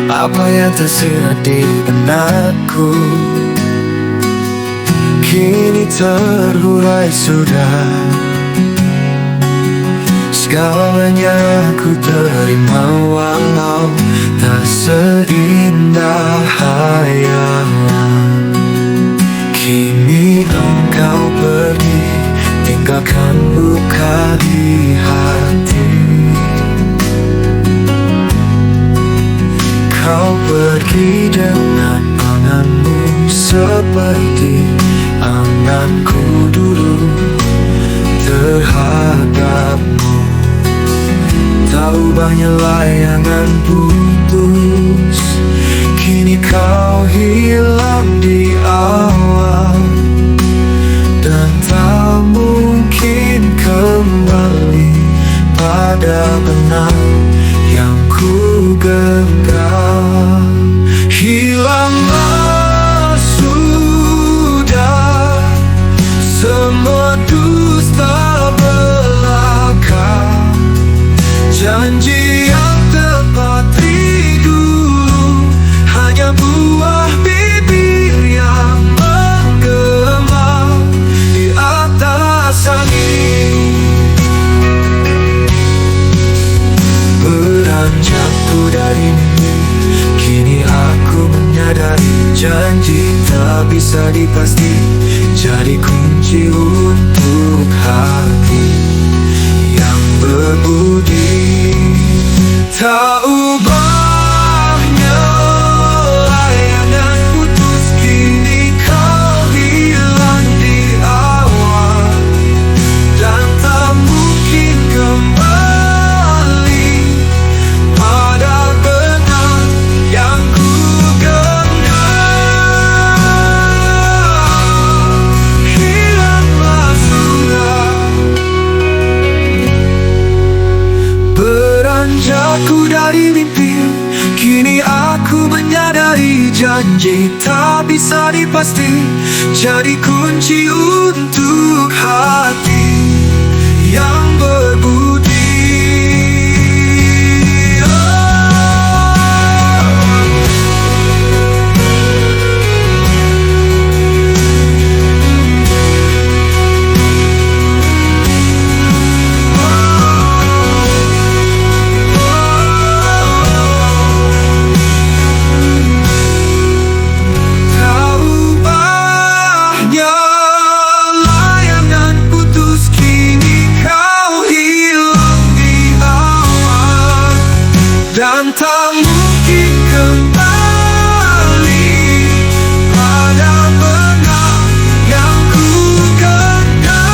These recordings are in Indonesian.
Apa yang tersirat di benakku kini terurai sudah. Segalanya ku terima walau tak seindah hayalan. Kini engkau pergi, tinggalkan luka di hati. Kau pergi dengan anganmu seperti anganku dulu terhadapmu. Tahu banyak layangan putus, kini kau hilang di awan, dan tak mungkin kembali pada benang yang ku genggam. Hilanglah sudah semua dusta belaka, janji yang terpatri dulu hanya buah bibir yang menggema di atas angin. Beranjak ku dari mimpi, kini aku menyadari janji tak bisa dipasti jadi kunci untuk hati yang berbudi. Tak ubahnya layangan putus, kini kau hilang di awan, dan tak mungkin kembali pada benang yang ku genggam. Hilanglah sudah. Beranjak ku dari mimpi, kini aku menyadari janji tak bisa dipasti jadi kunci untuk hati yang berbudi. Dan tak mungkin kembali pada benang yang ku genggam.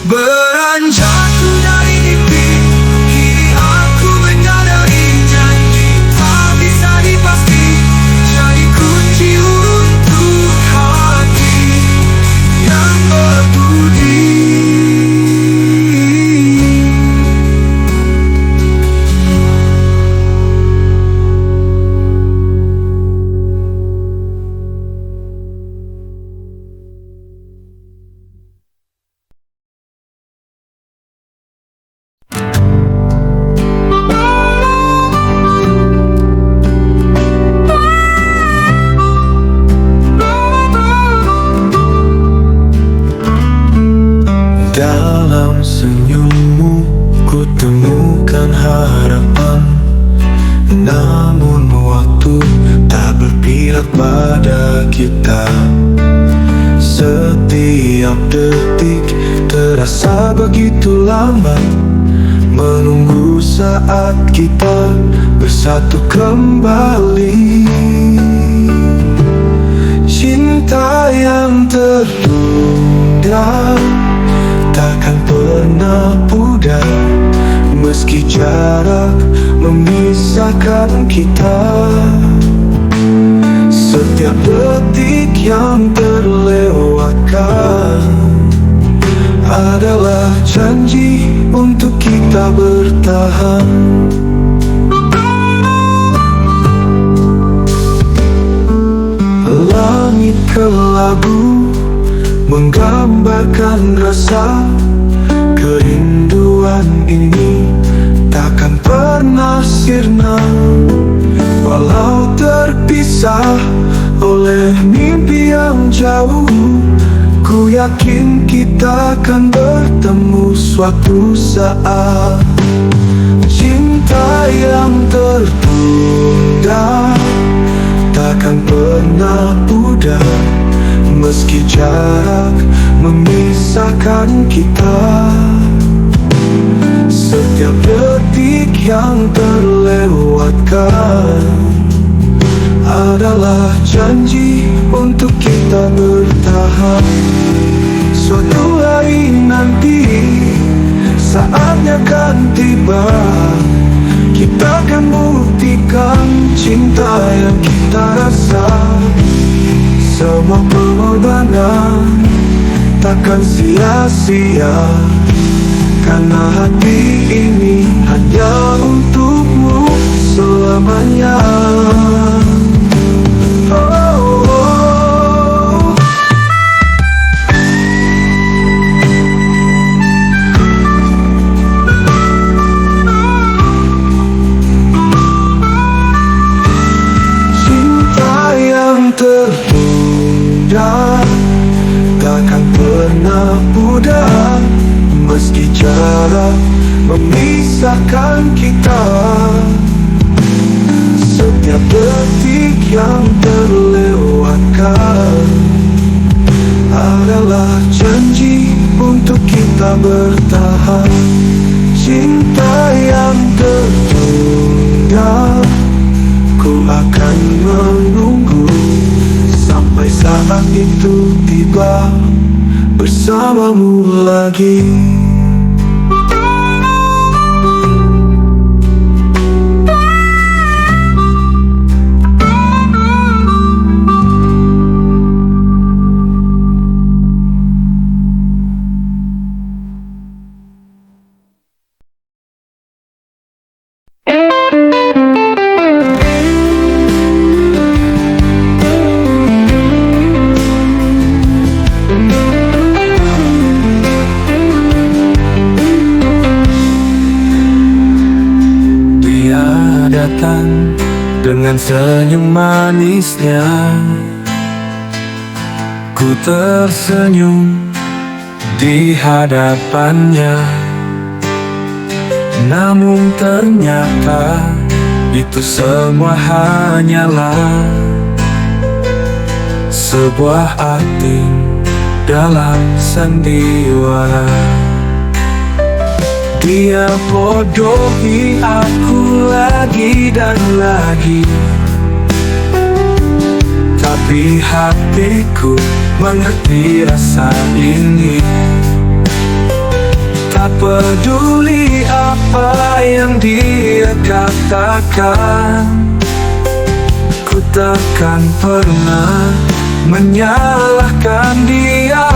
Beranjak ku dari mimpi, kini aku menyadari janji tak bisa dipasti jadi kunci untuk hati yang berbudi. Dalam senyummu ku temukan harapan, namun waktu tak berpihak pada kita. Setiap detik terasa begitu lama, menunggu saat kita bersatu kembali. Cinta yang tertunda takkan pernah pudar, meski jarak memisahkan kita. Setiap detik yang terlewatkan adalah janji untuk kita bertahan. Langit kelabu menggambarkan rasa kerinduan ini takkan pernah sirna. Walau terpisah oleh mimpi yang jauh, ku yakin kita akan bertemu suatu saat. Cinta yang tertunda takkan pernah pudar, meski jarak memisahkan kita. Setiap detik yang terlewatkan adalah janji untuk kita bertahan. Suatu hari nanti saatnya akan tiba, kita akan buktikan cinta yang kita rasa. Semua pengorbanan takkan sia-sia, karena hati ini hanya untukmu selamanya. Cinta yang tertunda takkan pernah pudar, meski jarak memisahkan kita. Setiap detik yang terlewatkan adalah janji untuk kita bertahan. Cinta yang tertunda, ku akan menunggu sampai saat itu tiba, bersamamu lagi. Datang dengan senyum manisnya, ku tersenyum di hadapannya. Namun ternyata itu semua hanyalah sebuah akting dalam sandiwara. Dia bodohi aku lagi dan lagi, tapi hatiku mengerti rasa ini. Tak peduli apa yang dia katakan, ku takkan pernah menyalahkan dia.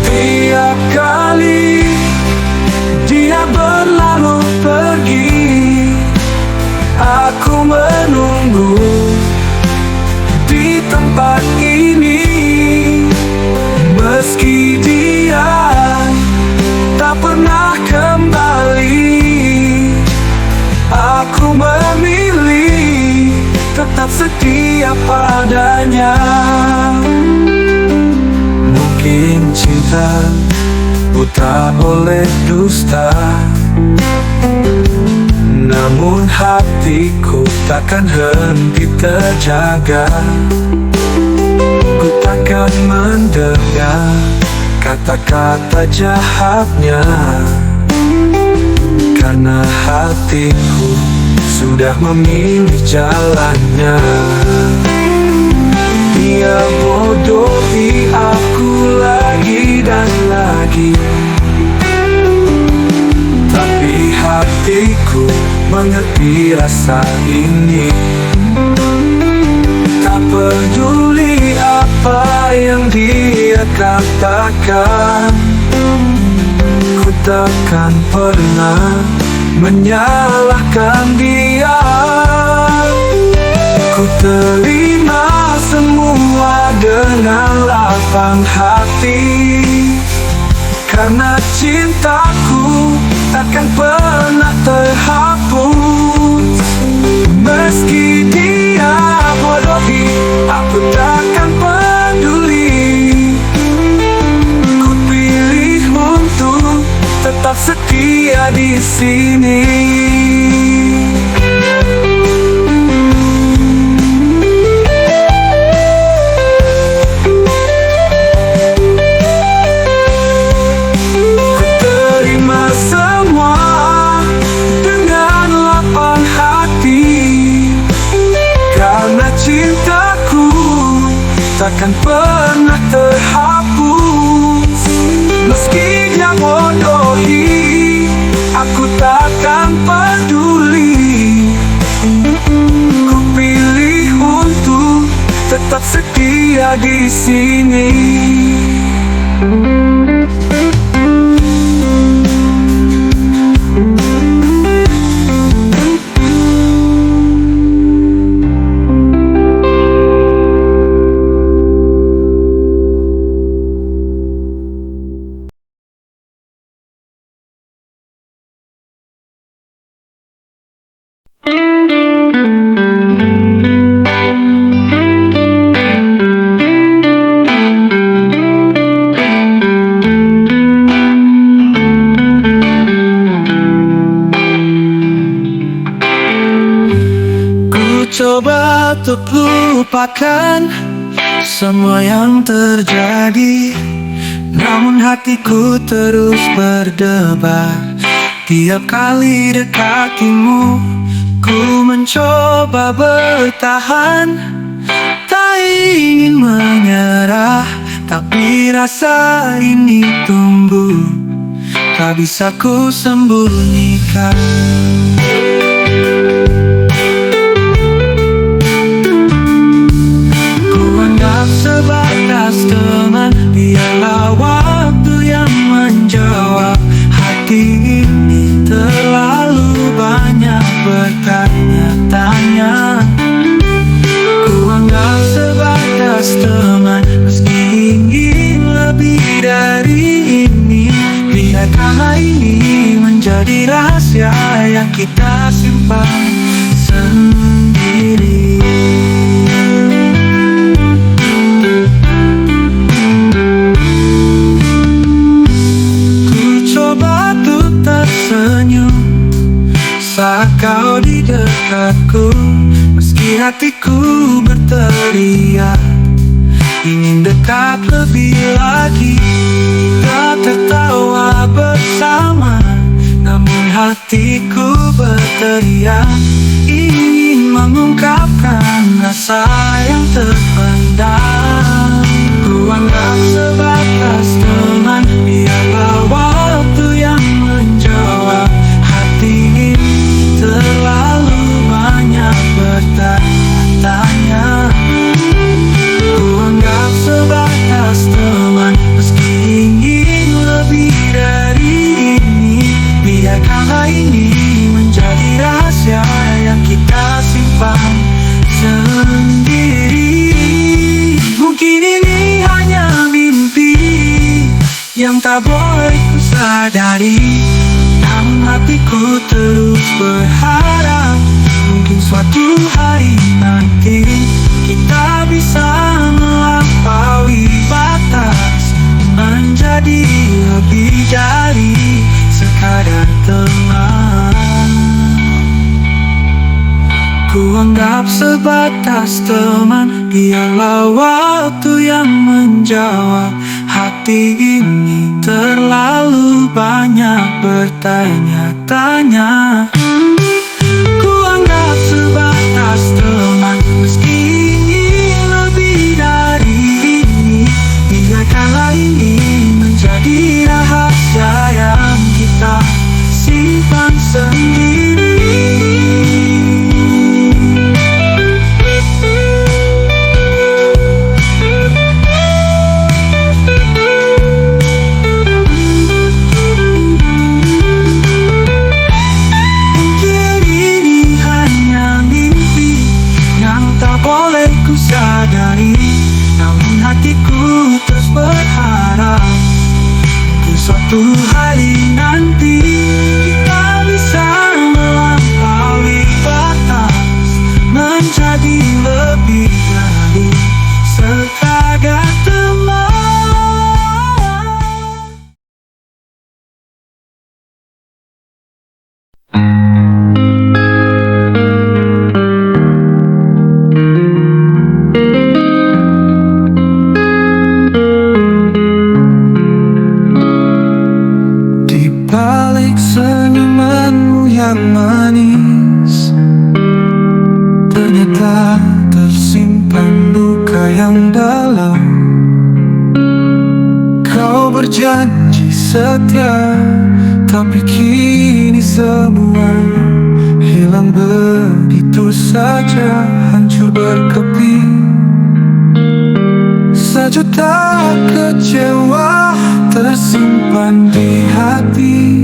Tiap kali dia berlalu pergi, aku menunggu di tempat ini. Meski dia tak pernah kembali, aku memilih tetap setia padanya. Mungkin cinta buta oleh dusta, namun hatiku takkan henti terjaga. Ku takkan mendengar kata-kata jahatnya, karena hatiku sudah memilih jalannya. Dia bodohi aku lagi dan lagi, tapi hatiku mengerti rasa ini. Tak peduli apa yang dia katakan, ku takkan pernah menyalahkan dia. Ku terima semua dengan lapang hati, karena cintaku takkan pernah terhapus. Meski dia bodohi, aku takkan peduli. Ku pilih untuk tetap setia di sini. Takkan pernah terhapus. Meski dia bodohi, aku takkan peduli. Ku pilih untuk tetap setia di sini. Coba untuk lupakan semua yang terjadi, namun hatiku terus berdebar. Tiap kali dekatimu, ku mencoba bertahan. Tak ingin menyerah, tapi rasa ini tumbuh, tak bisa ku sembunyikan. Sebatas teman, biarlah waktu yang menjawab. Hati ini terlalu banyak bertanya-tanya. Ku anggap sebatas teman, meski ingin lebih dari ini. Biarkanlah ini menjadi rahasia yang kita simpan sendiri. Tersenyum saat kau di dekatku, meski hatiku berteriak ingin dekat lebih lagi. Kita tertawa bersama, namun hatiku berteriak ingin mengungkapkan rasa yang terpendam. Ku anggap sebatas teman, biarlah waktu yang menjawab. Hati ini terlalu banyak bertanya-tanya. Ku anggap sebatas teman, meski ingin lebih dari ini. Biarkanlah ini menjadi rahasia yang kita simpan sendiri. Mungkin ini hanya mimpi yang tak boleh ku sadari, namun hatiku terus berharap mungkin suatu hari nanti kita bisa melampaui batas, menjadi lebih dari sekadar teman. Ku anggap sebatas teman, biarlah waktu yang menjawab. Hati ini terlalu banyak bertanya-tanya. Ku anggap sebatas teman, meski ingin lebih dari ini. Biarkanlah ini menjadi rahasia yang kita simpan sendiri. hari nanti kita bisa melampaui batas, menjadi lebih dari sekadar teman. Di balik senyumanmu yang manis, ternyata tersimpan luka yang dalam. Kau berjanji setia, tapi kini semua hilang begitu saja, hancur berkeping. Sejuta kecewa tersimpan di hati,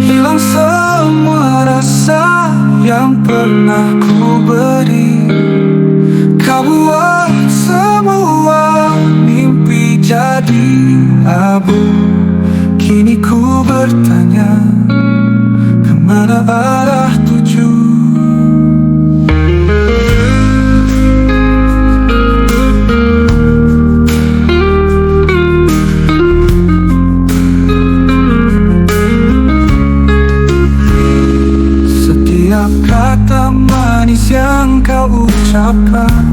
hilang semua rasa yang pernah ku beri. Kau buat semua mimpi jadi abu. Kini ku bertanya, kemana arah tuju? Setiap kata manis yang kau ucapkan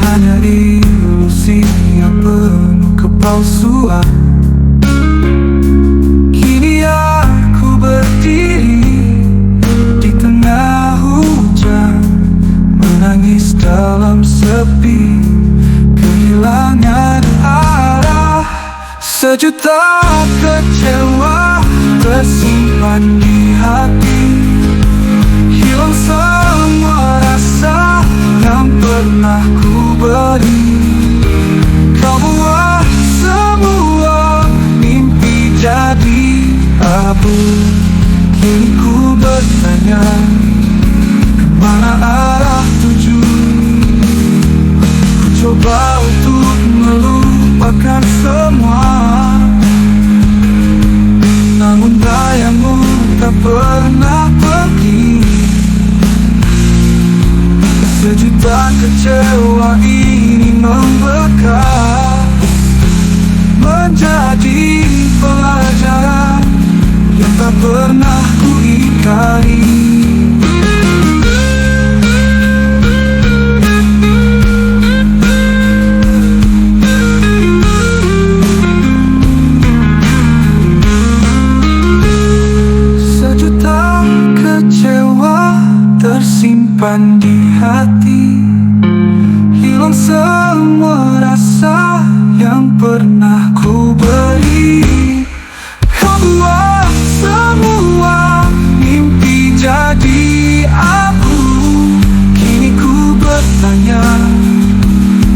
hanya ilusi yang penuh kepalsuan. Kini aku berdiri di tengah hujan, menangis dalam sepi, kehilangan arah. Sejuta kecewa tersimpan di hati, hilang semua rasa yang pernah ku beri. Kau buat semua mimpi jadi abu. Kini ku bertanya, kemana arah tuju? Ku coba untuk melupakan semua, namun bayangmu tak pernah pergi. Sejuta kecewa ini membekas, menjadi pelajaran yang tak pernah ku ingkari. Sejuta kecewa tersimpan di hati, hilang semua rasa yang pernah ku beri. Kau buat semua mimpi jadi abu. Kini ku bertanya,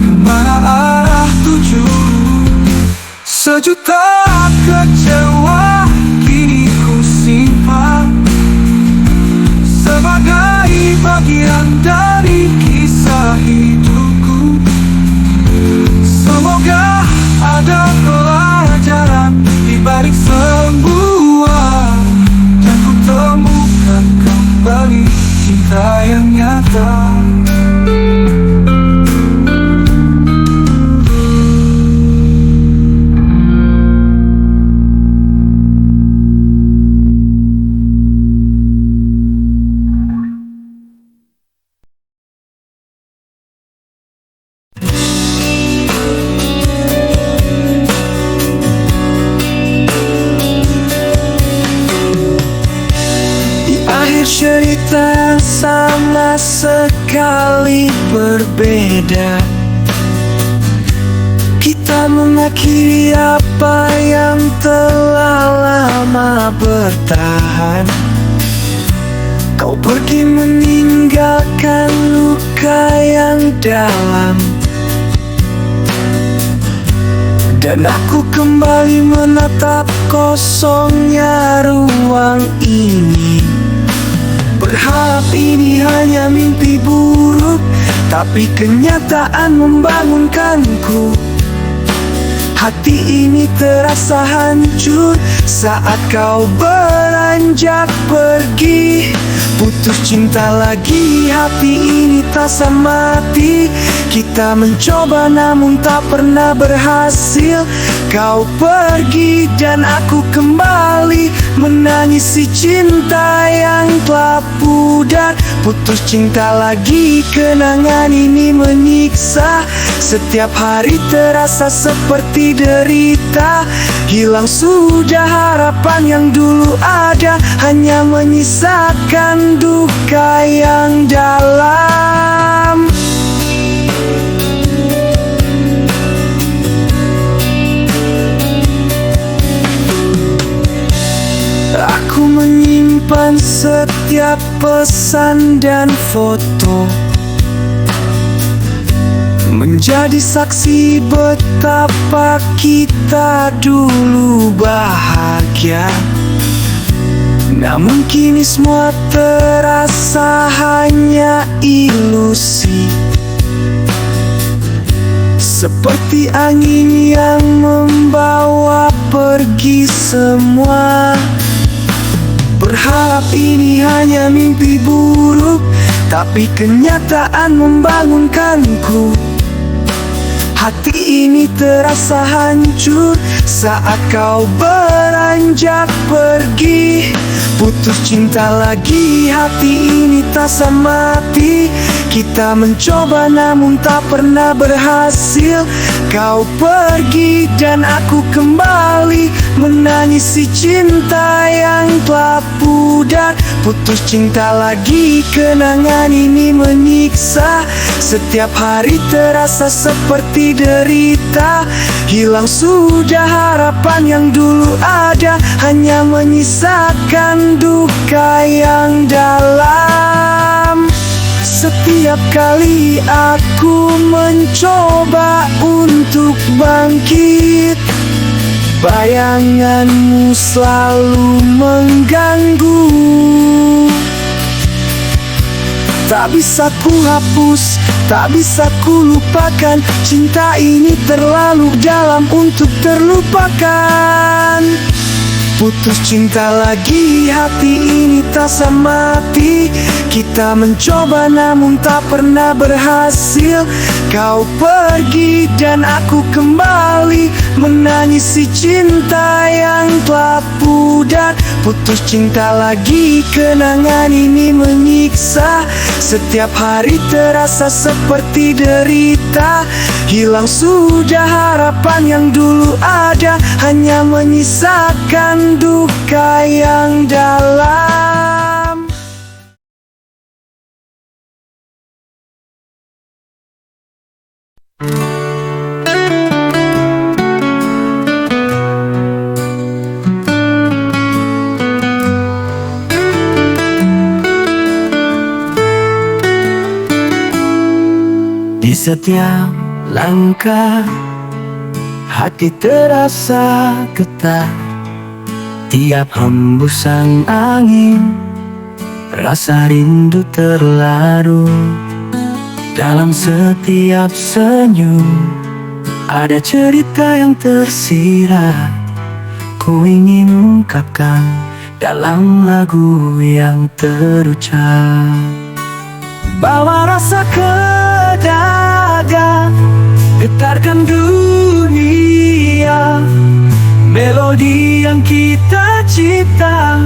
kemana arah tuju? Sejuta kecewa kini ku simpan sebagai bagian dari kisah hidupku. Semoga ada pelajaran di balik semua, dan ku temukan kembali cinta yang nyata. Cerita yang sama sekali berbeda. Kita mengakhiri apa yang telah lama bertahan. Kau pergi meninggalkan luka yang dalam, dan aku kembali menatap kosongnya ruang ini. Berharap ini hanya mimpi buruk, tapi kenyataan membangunkanku. Hati ini terasa hancur saat kau beranjak pergi. Putus cinta lagi, hati ini terasa mati. Kita mencoba namun tak pernah berhasil. Kau pergi dan aku kembali, menangisi cinta yang telah pudar. Putus cinta lagi, kenangan ini menyiksa. Setiap hari terasa seperti derita. Hilang sudah harapan yang dulu ada, hanya menyisakan duka yang dalam. Aku menyimpan setiap pesan dan foto, menjadi saksi betapa kita dulu bahagia. Namun kini semua terasa hanya ilusi, seperti angin yang membawa pergi semua. Berharap ini hanya mimpi buruk, tapi kenyataan membangunkanku. Hati ini terasa hancur saat kau beranjak pergi. Putus cinta lagi, hati ini terasa mati. Kita mencoba namun tak pernah berhasil. Kau pergi dan aku kembali, menangisi cinta yang telah pudar. Putus cinta lagi, kenangan ini menyiksa. Setiap hari terasa seperti derita. Hilang sudah harapan yang dulu ada, hanya menyisakan duka yang dalam. Setiap kali aku mencoba untuk bangkit, bayanganmu selalu mengganggu. Tak bisa ku hapus, tak bisa ku lupakan. Cinta ini terlalu dalam untuk terlupakan. Putus cinta lagi, hati ini terasa mati. Kita mencoba namun tak pernah berhasil. Kau pergi dan aku kembali, menangisi cinta yang telah pudar. Putus cinta lagi, kenangan ini menyiksa. Setiap hari terasa seperti derita. Hilang sudah harapan yang dulu ada, hanya menyisakan duka yang dalam. Di setiap langkah hati terasa getar. Tiap hembusan angin, rasa rindu terlarut. Dalam setiap senyum ada cerita yang tersirat. Ku ingin ungkapkan dalam lagu yang terucap. Bawa rasa ke dada, getarkan dunia. Melodi yang kita cipta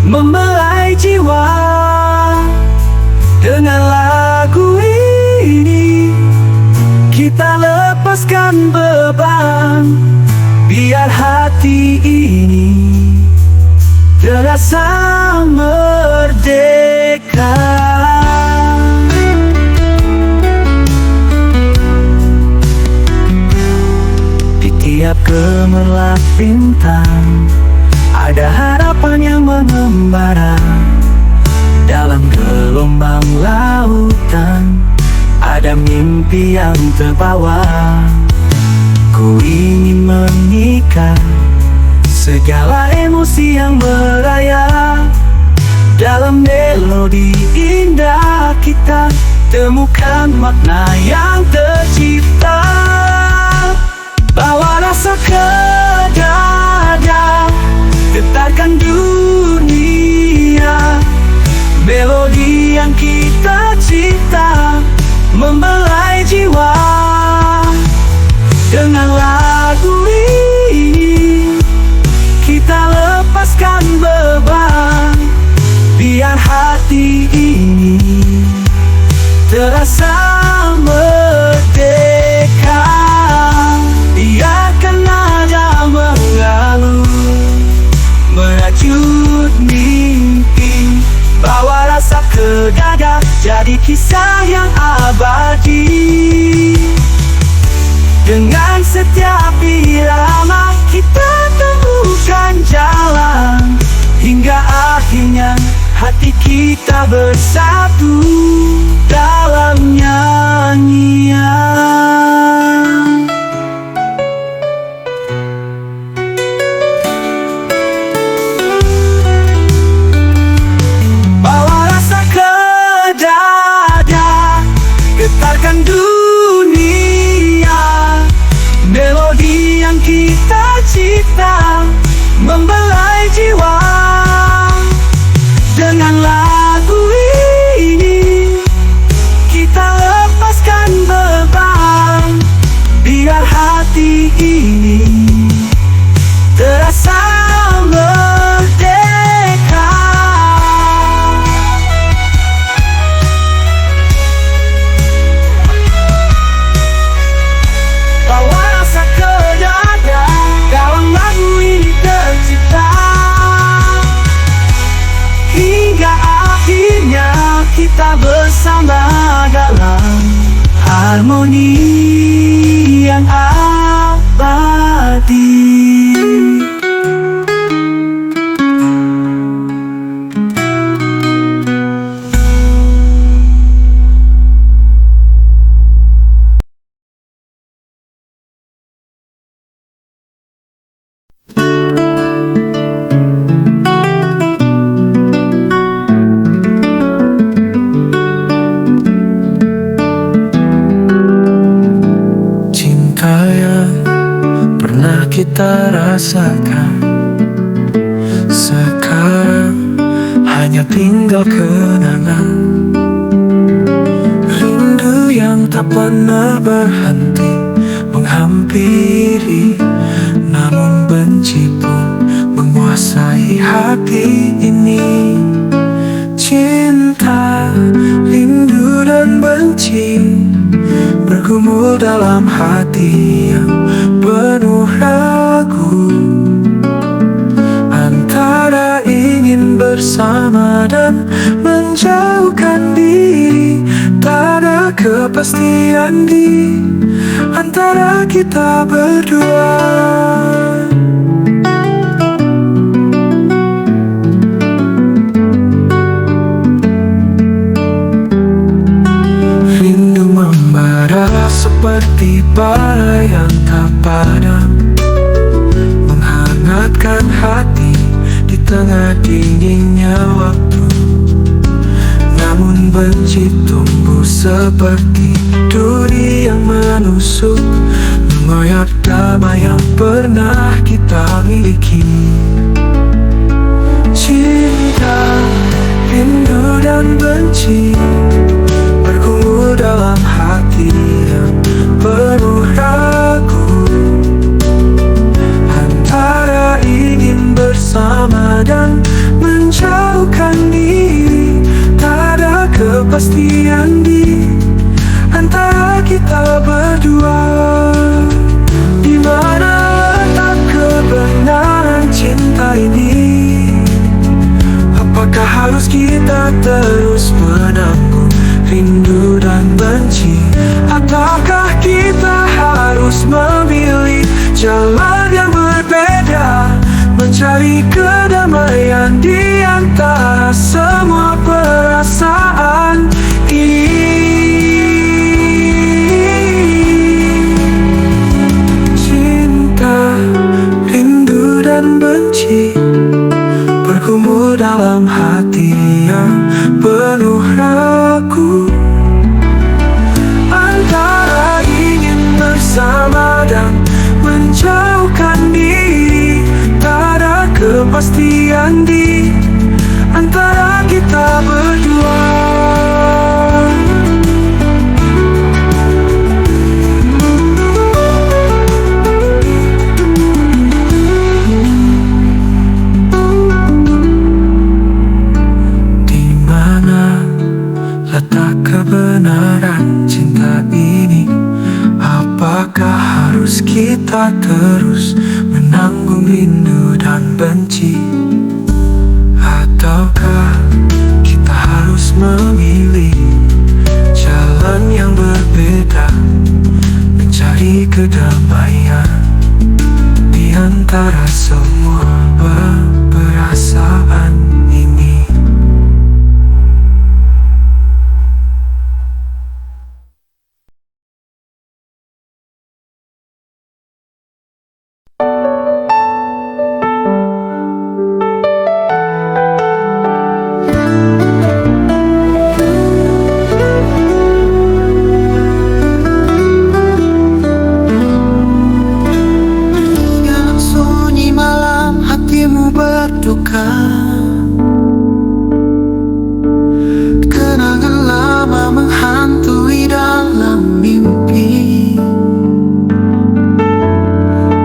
membelai jiwa. Dengan lagu ini kita lepaskan beban, biar hati ini terasa merdeka. Tiap gemerlap bintang ada harapan yang mengembara. Dalam gelombang lautan ada mimpi yang terbawa. Ku ingin menikah segala emosi yang merayap. Dalam melodi indah kita temukan makna yang tercipta. Bawa rasa ke dada, getarkan dunia. Melodi yang kita cipta membelai jiwa. Dengan lagu ini kita lepaskan beban, biar hati ini terasa merdeka. Biarkan nada mengalun merajut mimpi. Bawa rasa ke dada, jadi kisah yang abadi. Dengan setiap irama kita temukan jalan, hingga akhirnya hati kita bersatu dalam nyanyian. Bawa rasa ke dada, getarkan dunia. Melodi yang kita cipta membelai jiwa. Dengan lagu ini kita lepaskan beban, biar hati ini terasa merdeka. Bawa rasa ke dada, dalam lagu ini tercipta, hingga akhirnya kita bersama dalam harmoni yang abadi. Kita rasakan sekarang hanya tinggal kenangan. Rindu yang tak pernah berhenti menghampiri, namun benci pun menguasai hati ini. Cinta, rindu dan benci bergumul dalam hati yang penuh ragu, antara ingin bersama dan menjauhkan diri. Tak ada kepastian di antara kita berdua. Rindu membara seperti bara yang tak padam, menghangatkan hati di tengah dinginnya waktu. Namun benci tumbuh seperti duri yang menusuk, mengoyak damai yang pernah kita miliki. Cinta, rindu dan benci bergumul dalam hati yang penuh ragu, antara ingin bersama dan menjauhkan diri. Tak ada kepastian di antara kita berdua. Di mana letak kebenaran cinta ini? Apakah harus kita terus menanggung rindu dan benci? Ataukah kita harus memilih jalan yang berbeda, mencari kedamaian di antara semua perasaan ini? Cinta, rindu dan benci bergumul dalam hati yang penuh ragu, antara ingin bersama dan menyerahkan diri. Tak ada kepastian di antara kita berdua. Di mana letak kebenaran cinta ini? Apakah harus kita terus menanggung rindu dan benci? Ataukah kita harus memilih jalan yang berbeda, mencari kedamaian di antara semua perasaan ini? Berduka, kenangan lama menghantui dalam mimpi.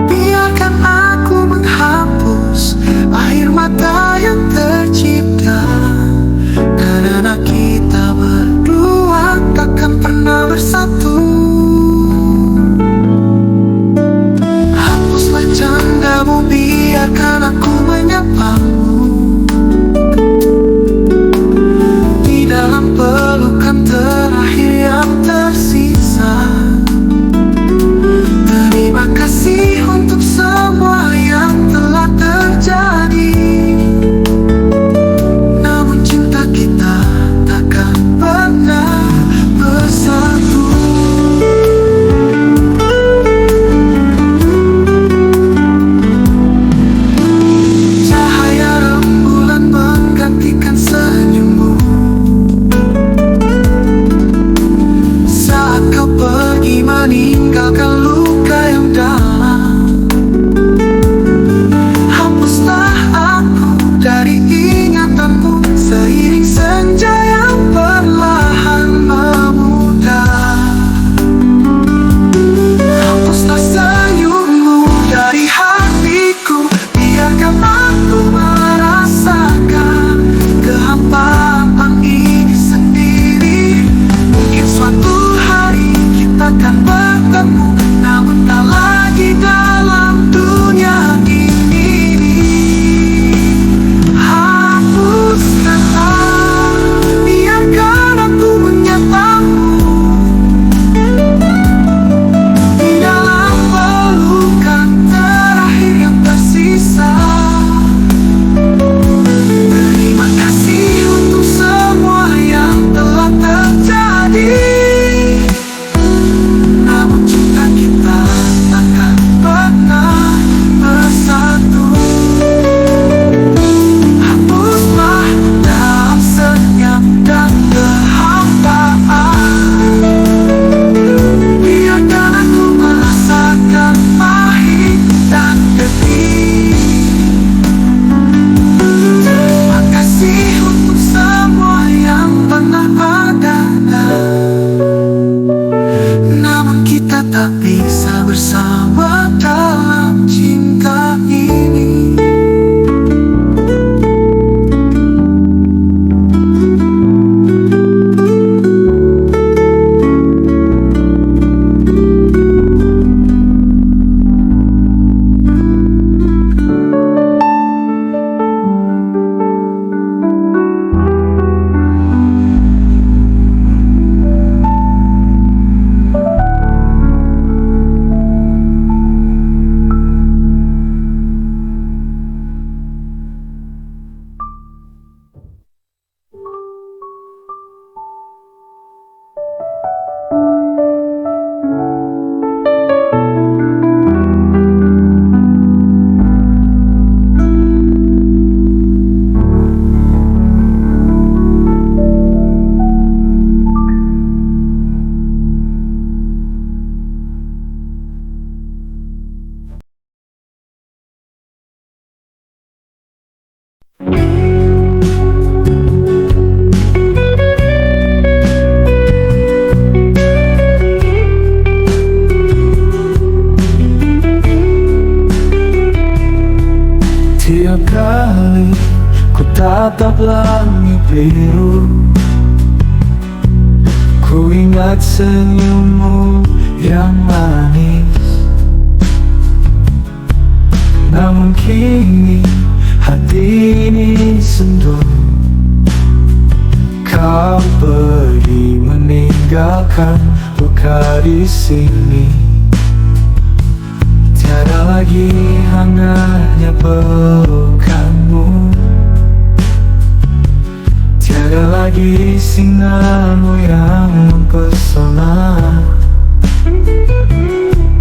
Biarkan aku menghapus air mata yang tercipta, karena kita berdua takkan pernah bersatu. Hapuslah candamu, biarkan aku menyapamu di dalam pelukan terakhir yang tersisa. Terima kasih untuk semua yang telah terjadi, namun cinta kita takkan pernah bersatu. Cahaya tatap langit biru. Ku ingat senyummu yang manis. Namun kini hati ini sendu. Kau pergi meninggalkan luka di sini. Tiada lagi hangatnya pelukanmu. Tiada lagi sinarmu yang mempesona.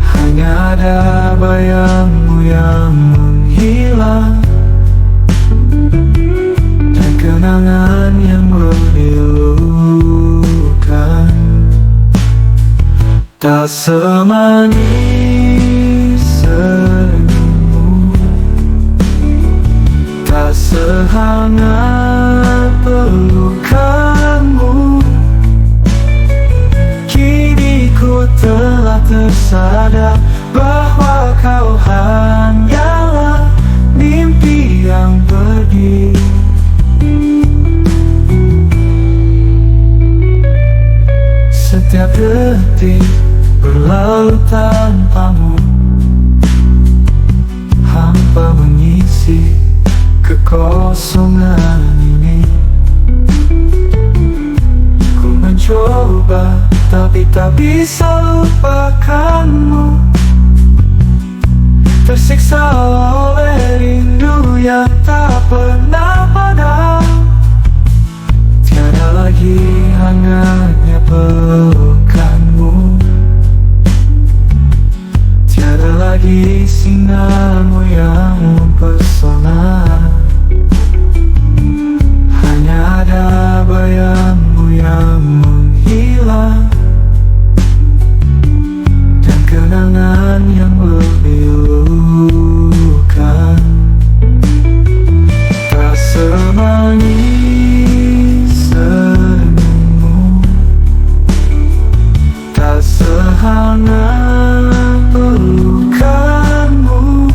Hanya ada bayangmu yang menghilang, dan kenangan yang memilukan. Tak semanis senyummu, tak sehangat pelukanmu. Kini ku telah tersadar bahwa kau hanyalah mimpi yang pergi. Setiap detik berlalu tanpamu, hampa mengisi kekosongan ini. Ku mencoba tapi tak bisa lupakanmu. Tersiksa oleh rindu yang tak pernah padam. Tiada lagi hangatnya pelukanmu. Tiada lagi sinarmu yang mempesona. Hanya ada bayangmu yang menghilang, dan kenangan yang memilukan. Tak semanis senyummu, tak sehangat pelukanmu.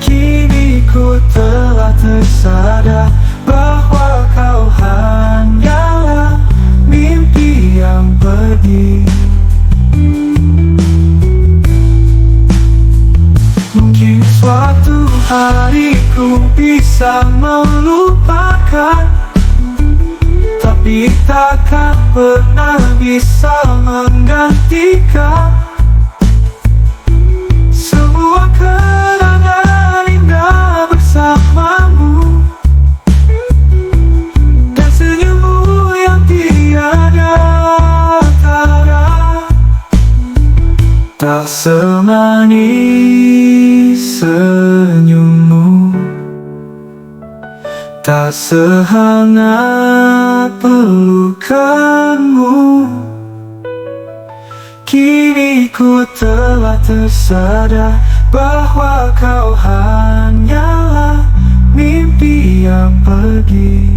Kini ku telah tersadar bahwa kau hanyalah mimpi yang pergi. Mungkin suatu hari ku bisa melupakan, tapi takkan pernah bisa menggantikan semua kenangan indah bersamamu, dan senyummu yang tiada tara. Tak semanis senyummu, tak sehangat pelukanmu. Kini ku telah tersadar bahwa kau hanyalah mimpi yang pergi.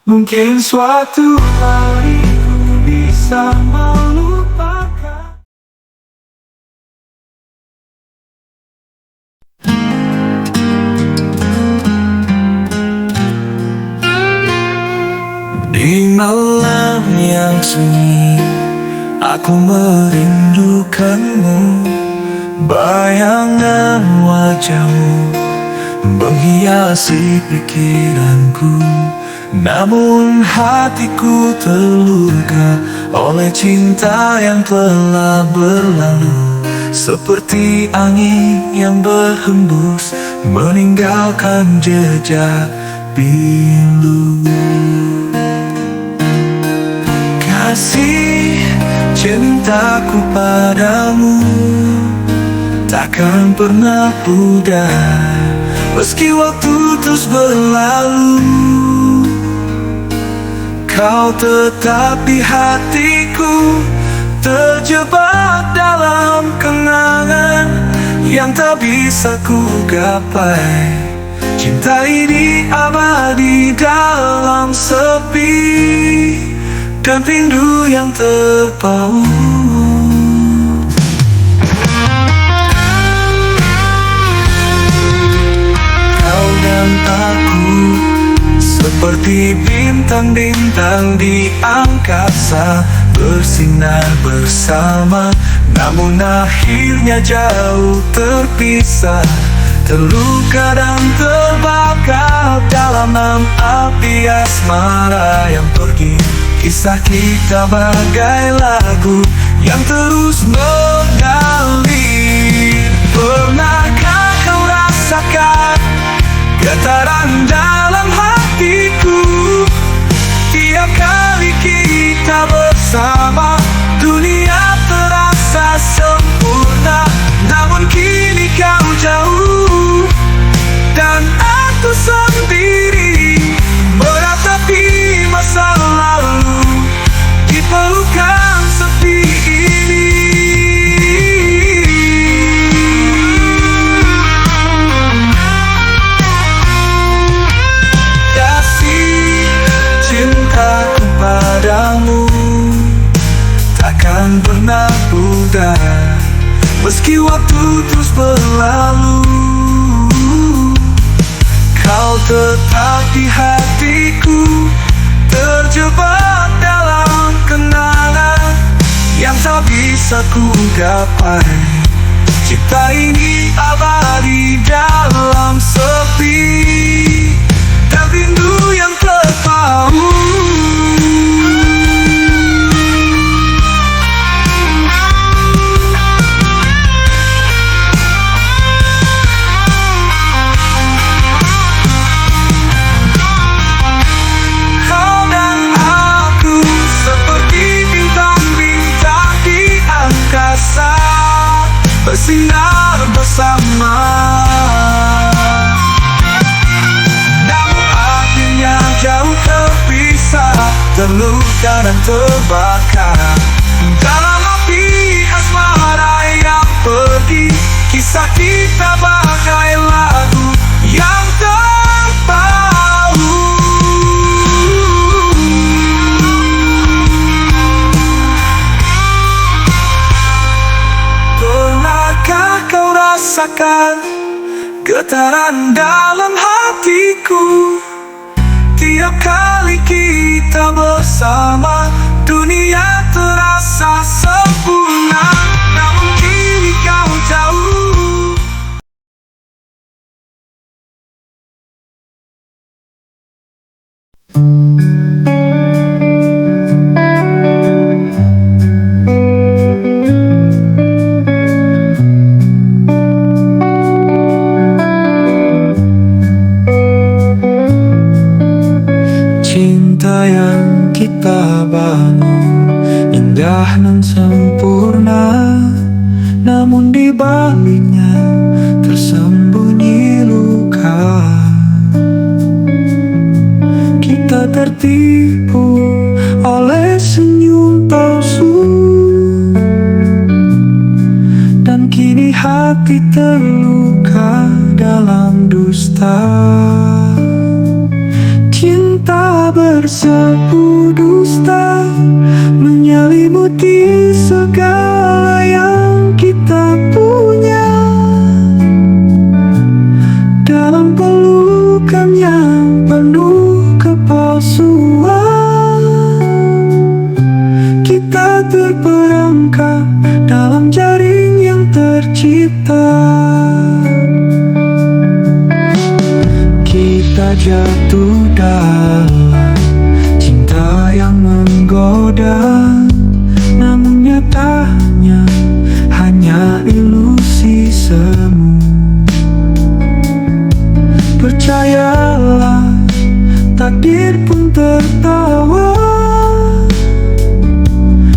Mungkin suatu hari ku bisa melupakan. Di malam yang sunyi, aku merindukanmu. Bayangan wajahmu menghiasi pikiranku. Namun hatiku terluka oleh cinta yang telah berlalu. Seperti angin yang berhembus meninggalkan jejak pilu. Kasih cintaku padamu takkan pernah pudar, meski waktu terus berlalu. Kau tetap di hatiku, terjebak dalam kenangan yang tak bisa ku gapai. Cinta ini abadi dalam sepi dan rindu yang terpaut. seperti bintang-bintang di angkasa, bersinar bersama, namun akhirnya jauh terpisah, terluka dan terbakar dalam api asmara yang pergi. Kisah kita bagai lagu yang terus mengalir. Pernahkah kau rasakan getaran dalam hatiku? Tiap kali kita bersama, dunia terasa sempurna. Namun kini kau jauh dan aku sendiri, meratapi masa lalu di pelukan sepi ini. Kasih cintaku padamu takkan pernah pudar, meski waktu terus berlalu. Kau tetap di hatiku, terjebak dalam kenangan yang tak bisa ku gapai. Cinta ini abadi dalam sepi dan rindu yang terpaut. Bersinar bersama, namun akhirnya jauh terpisah, terluka dan terbakar dalam api asmara yang pergi. Kisah kita bagai lagu yang terpaut. Kau rasakan getaran dalam hatiku? Tiap kali kita bersama, dunia terasa sempurna. Namun kini kau jauh. Cinta yang kita bangun indah dan sempurna, namun di baliknya tersembunyi luka. Kita tertipu oleh senyum palsu, dan kini hati terluka dalam dusta. Cinta bersepu dusta, menyelimuti segala yang kita punya. Dalam pelukan yang penuh kepalsuan, kita terperangkap dalam jaring yang tercipta. Kita jatuh dalam cinta yang menggoda, namun nyatanya hanya ilusi semu. Percayalah, takdir pun tertawa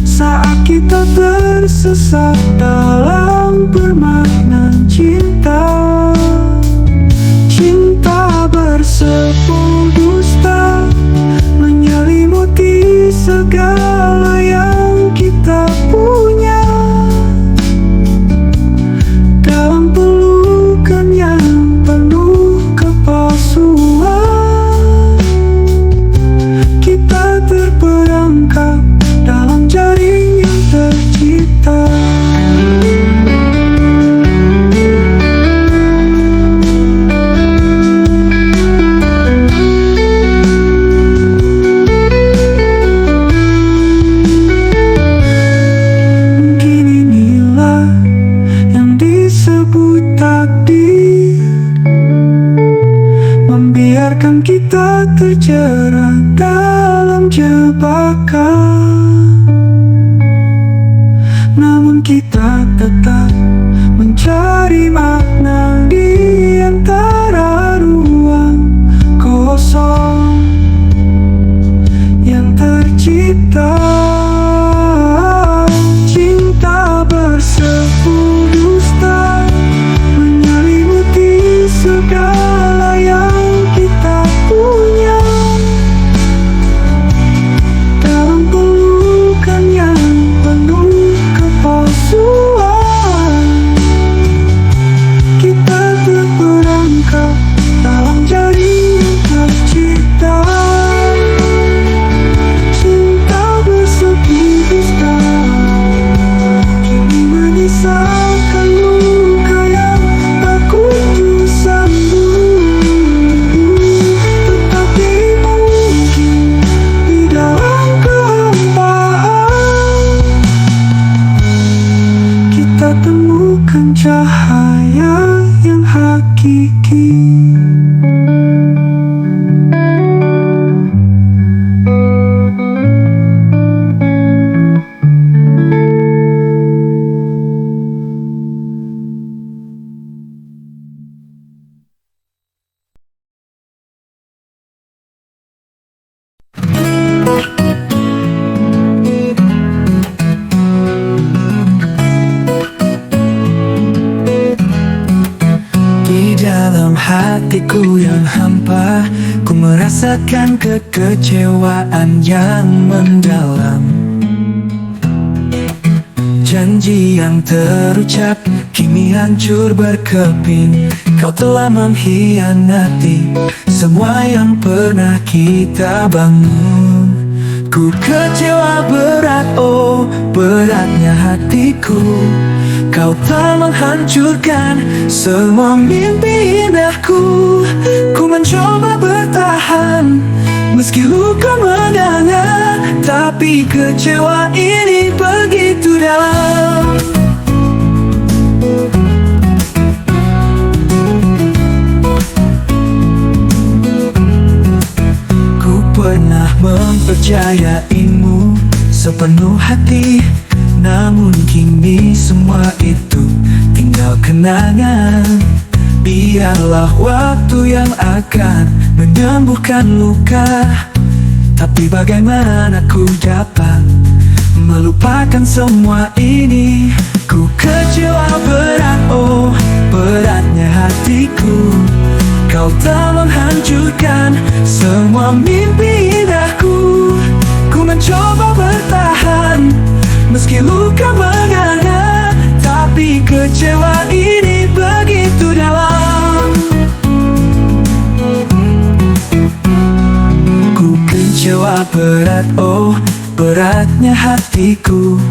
saat kita tersesat dalam permainan cinta. Cinta bersepu dusta, terjerat dalam jebakan. Namun kita tetap mencari makna di antara ruang kosong yang tercipta. Cinta bersepuluh dusta menyelimuti segala yang kita punya. Dalam pelukan yang penuh kepalsuan, kita terperangkap dalam jaring tercipta. Cinta bersepuluh dusta kini menyisakan luka yang tak kunjung sembuh. Tetapi mungkin di dalam kehampaan kita temukan cahaya yang hakiki. Di dalam hatiku yang hampa, ku merasakan kekecewaan yang mendalam. Janji yang terucap kini hancur berkeping. Kau telah mengkhianati semua yang pernah kita bangun. Ku kecewa berat, oh beratnya hatiku. Kau telah menghancurkan semua mimpi indahku. Ku mencoba bertahan meski luka menganga, tapi kecewa ini begitu dalam. Ku pernah mempercayaimu sepenuh hati, namun kini semua itu tinggal kenangan. Biarlah waktu yang akan menyembuhkan luka, tapi bagaimana ku dapat melupakan semua ini. Ku kecewa berat, oh beratnya hatiku. Kau telah menghancurkan semua mimpi indahku. Ku mencoba bertahan meski luka menganga, tapi kecewa ini begitu dalam. Ku kecewa berat, oh beratnya hatiku.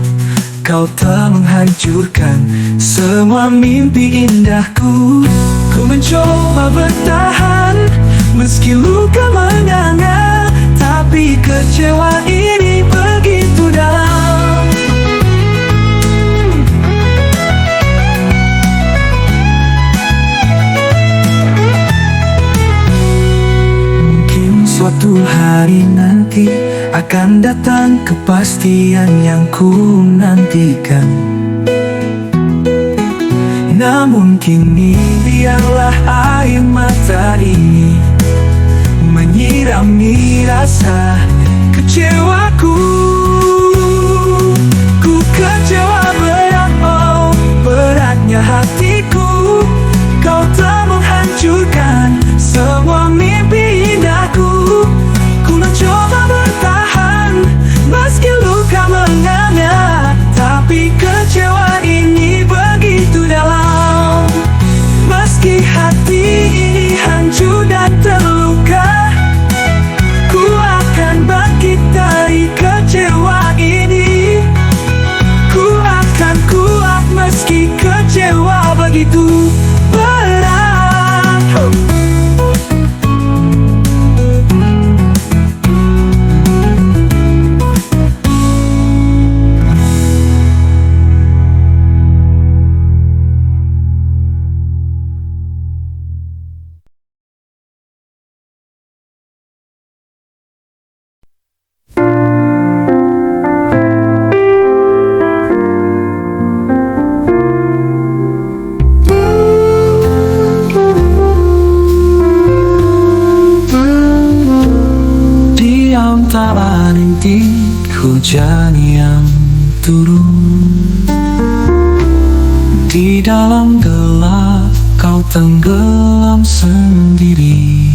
Kau telah menghancurkan semua mimpi indahku. Ku mencoba bertahan meski luka menganga, tapi kecewa ini begitu dalam. Mungkin suatu hari nanti akan datang kepastian yang ku nantikan. Namun kini biarlah air mata ini menyirami rasa kecewaku. Ku kecewa berat, oh beratnya hatiku. Kau telah menghancurkan semua mimpi indahku. Ku mencoba bertahan meski luka menganga, tapi kecewa ini begitu dalam. Meski hati ini hancur dan terluka, ku akan bangkit dari kecewa ini. Ku akan kuat meski kecewa begitu berat. hujan yang turun. Di dalam gelap kau tenggelam sendiri,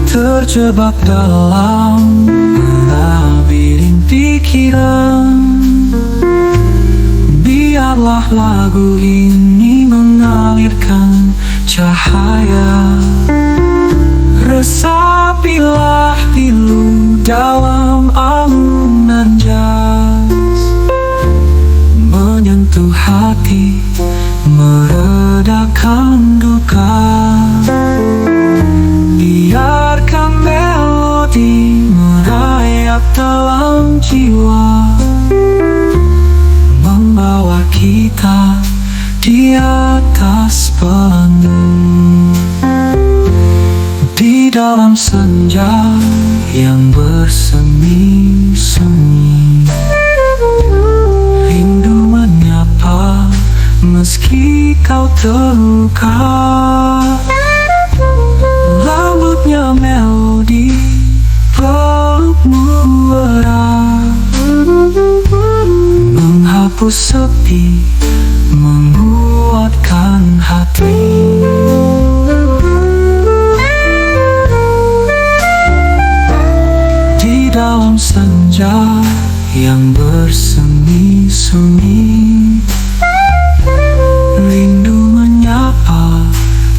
terjebak dalam labirin pikiran. Biarlah lagu ini mengalirkan cahaya, resapilah pilu dalam alunan jazz, menyentuh hati, meredakan duka. Biarkan melodi merayap dalam jiwa, membawa kita di atas pelangi. Di dalam senja yang bersemi-semi, rindu menyapa meski kau terluka. Lembutnya melodi pelukmu erat, menghapus sepi, menguatkan hati. Di dalam senja yang bersemi-semi, rindu menyapa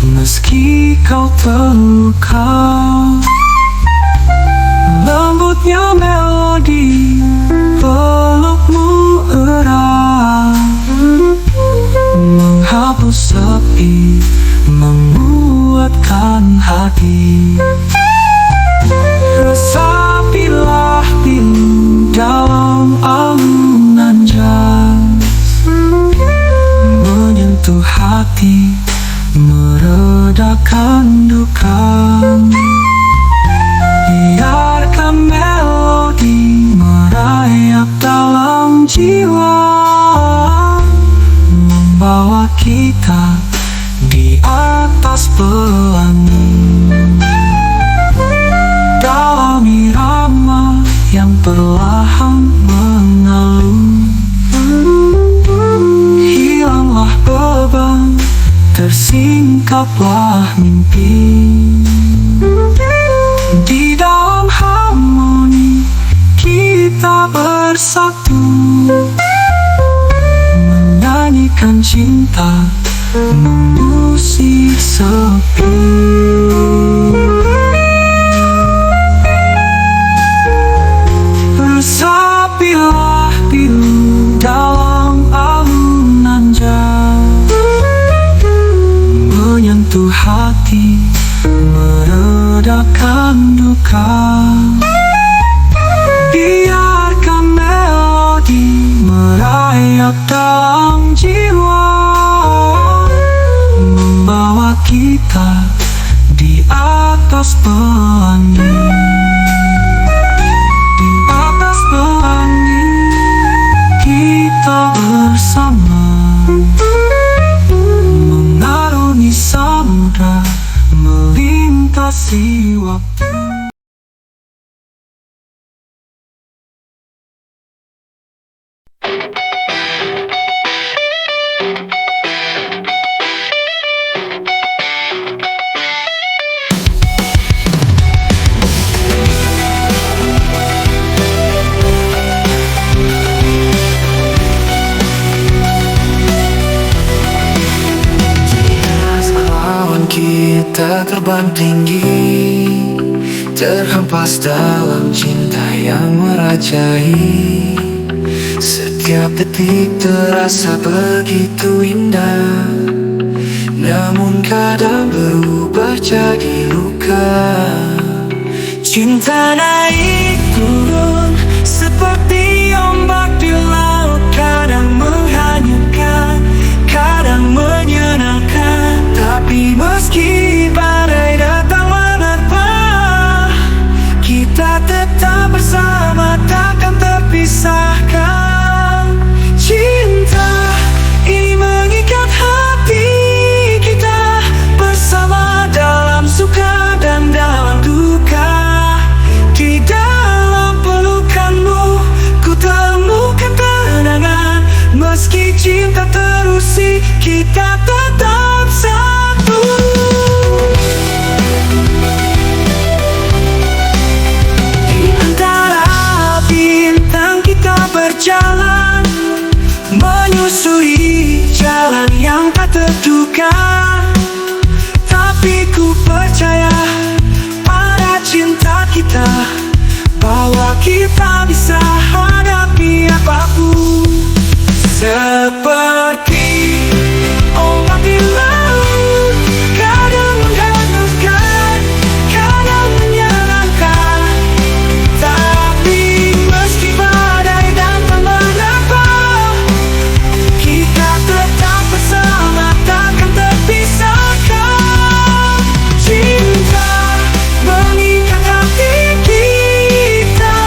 meski kau terluka. Lembutnya melodi pelukmu erat, menghapus sepi, menguatkan hati. Resapilah pilu dalam alunan jazz, menyentuh hati, meredakan duka. Biarkan melodi merayap dalam jiwa, membawa kita di atas pelangi. Dalam irama yang perlahan mengalun, hilanglah beban, tersingkaplah mimpi. Di dalam harmoni kita bersatu, menyanyikan cinta, mengusir sepi. Resapilah pilu dalam alunan jazz, menyentuh hati, meredakan duka. Biarkan melodi merayap dalam jiwa, membawa kita di atas pelangi. Di atas pelangi kita bersama, mengarungi samudra, melintasi waktu. Kita terbang tinggi, terhempas dalam cinta yang merajai. Setiap detik terasa begitu indah, namun kadang berubah jadi luka. Cinta naik turun seperti ombak di laut, kadang menghanyutkan, kadang menyenangkan. Tapi meski badai datang menerpa, kita tetap bersama, takkan terpisahkan. Cinta ini mengikat hati kita, bersama dalam suka dan dalam duka. Tidak cinta terusi, kita tetap satu. Di antara bintang kita berjalan, menyusuri jalan yang tak terduga. Tapi ku percaya pada cinta kita, bahwa kita bisa hadapi apapun. Seperti ombak di laut, kadang menghanyutkan, kadang menyenangkan. Tapi meski badai datang menerpa, kita tetap bersama, takkan terpisahkan. Cinta mengikat hati kita,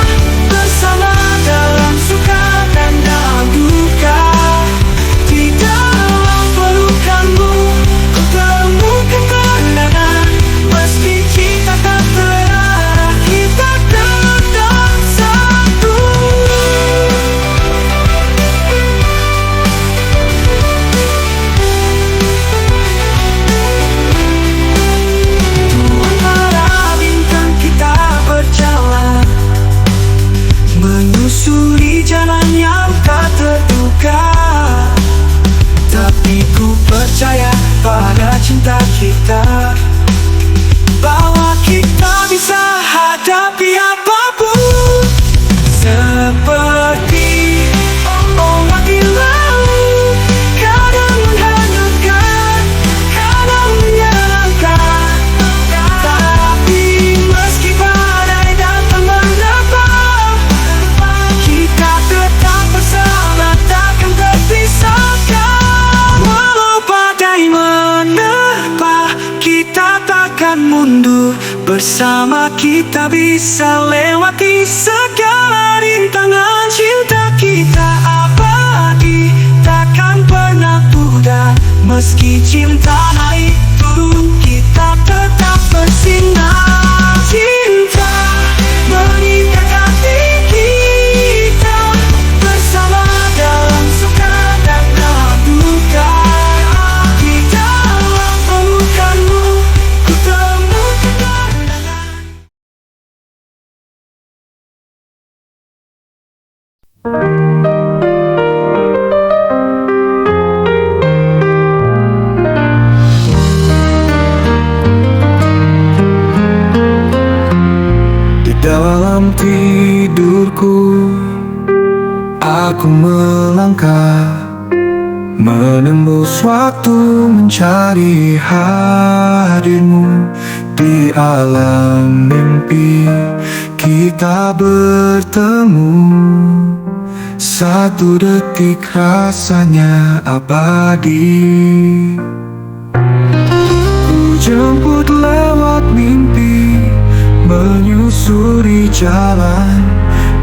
bersama dalam suka dan dalam duka. Di dalam pelukanmu ku temukan ketenangan, meski cinta tak terarah, kita tetap satu. Antara bintang kita berjalan, menyusuri jalan yang tak terduga. Tapi ku percaya pada cinta kita, bahwa kita bisa hadapi apapun. Seperti ombak di laut, kadang menghanyutkan, kadang menyenangkan. Tapi meski badai datang menerpa, kita tetap bersama, takkan terpisahkan. Walau badai menerpa, kita takkan mundur. Bersama kita bisa lewati segala rintangan. Cinta kita abadi, takkan pernah pudar. Meski cinta naik turun, kita tetap bersinar. Cinta mengikat hati kita, bersama dalam suka dan dalam duka. Di dalam pelukanmu ku temukan ketenangan. Di dalam tidurku, aku melangkah, menembus waktu mencari hadirmu. Di alam mimpi kita bertemu, satu detik rasanya abadi. Ku jemput lewat mimpi, menyusuri jalan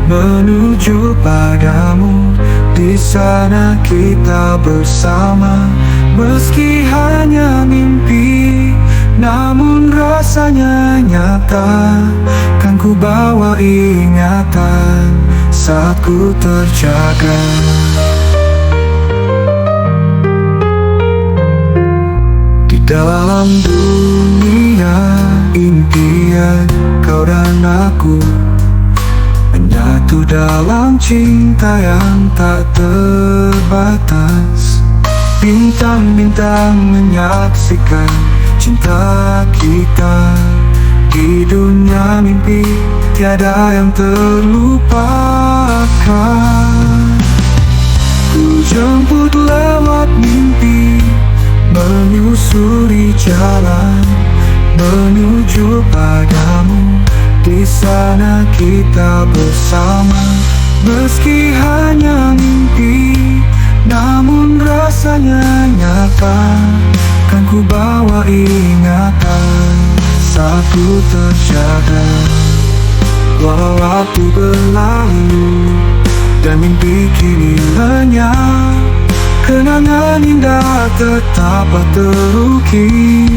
menuju padamu. Di sana kita bersama, meski hanya mimpi, namun rasanya nyata. Kan ku bawa ingatan saat ku terjaga. Di dalam dunia impian, kau dan aku menyatu dalam cinta yang tak terbatas. Bintang-bintang menyaksikan cinta kita. Di dunia mimpi tiada yang terlupakan. Ku jemput lewat mimpi, menyusuri jalan menuju padamu. Di sana kita bersama, meski hanya mimpi, namun rasanya nyata. Kan ku bawa ingatan saat ku terjaga. Walau waktu berlalu dan mimpi kini lenyap, kenangan indah tetap terukir.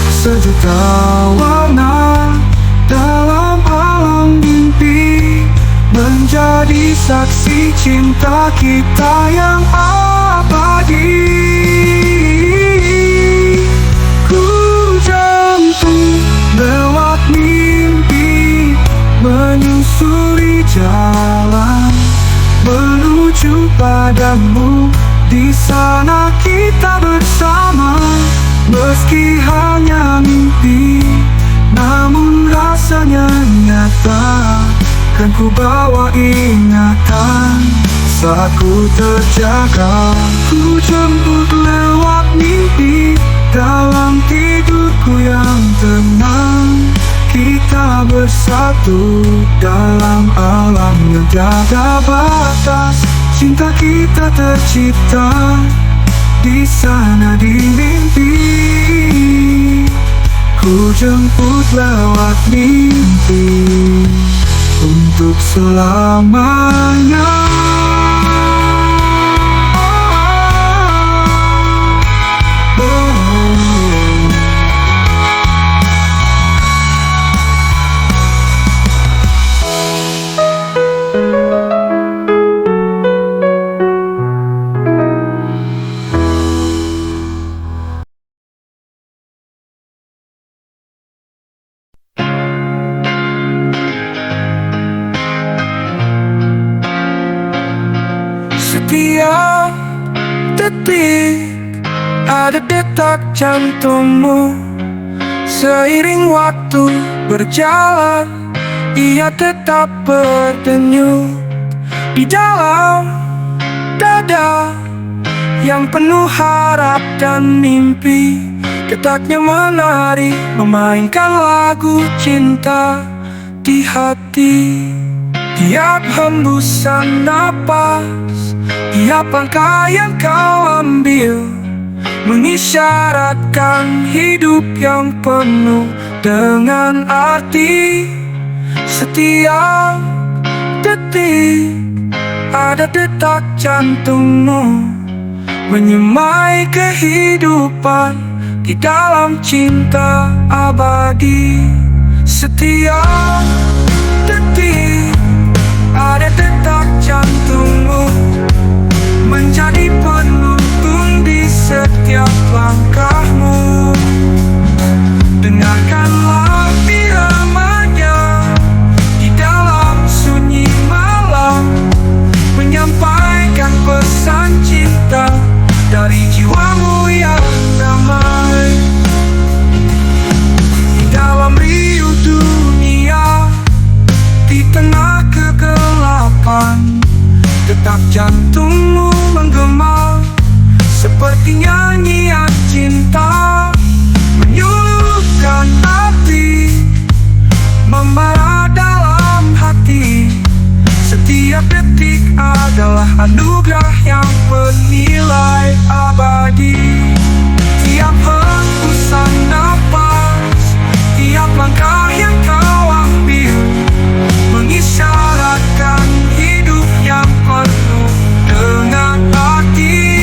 Sejuta warna dalam alam mimpi, menjadi saksi cinta kita yang abadi. padamu. Di sana kita bersama, meski hanya mimpi, namun rasanya nyata. Kan ku bawa ingatan saat ku terjaga. Ku jemput lewat mimpi dalam tidurku yang tenang. Kita bersatu dalam alam yang tiada batas. Cinta kita tercipta di sana di mimpi. Ku jemput lewat mimpi untuk selamanya. Setiap detik ada detak jantungmu. Seiring waktu berjalan, ia tetap berdenyut di dalam dada yang penuh harap dan mimpi. Detaknya menari, memainkan lagu cinta di hati. Tiap hembusan napas, tiap langkah yang kau ambil, mengisyaratkan hidup yang penuh dengan arti. Setiap detik ada detak jantungmu, menyemai kehidupan di dalam cinta abadi. Setiap detik ada detak jantungmu, menjadi penuntun di setiap langkahmu. Dengarkanlah iramanya di dalam sunyi malam, menyampaikan pesan cinta dari jiwamu yang damai. Di dalam riuh dunia, di tengah kegelapan, detak jantungmu menggema seperti nyanyian cinta, menyulupkan arti, membara dalam hati. Setiap detik adalah anugerah yang bernilai abadi. Tiap hembusan napas, tiap langkah yang kau ambil, mengisyaratkan hidup yang penuh dengan arti.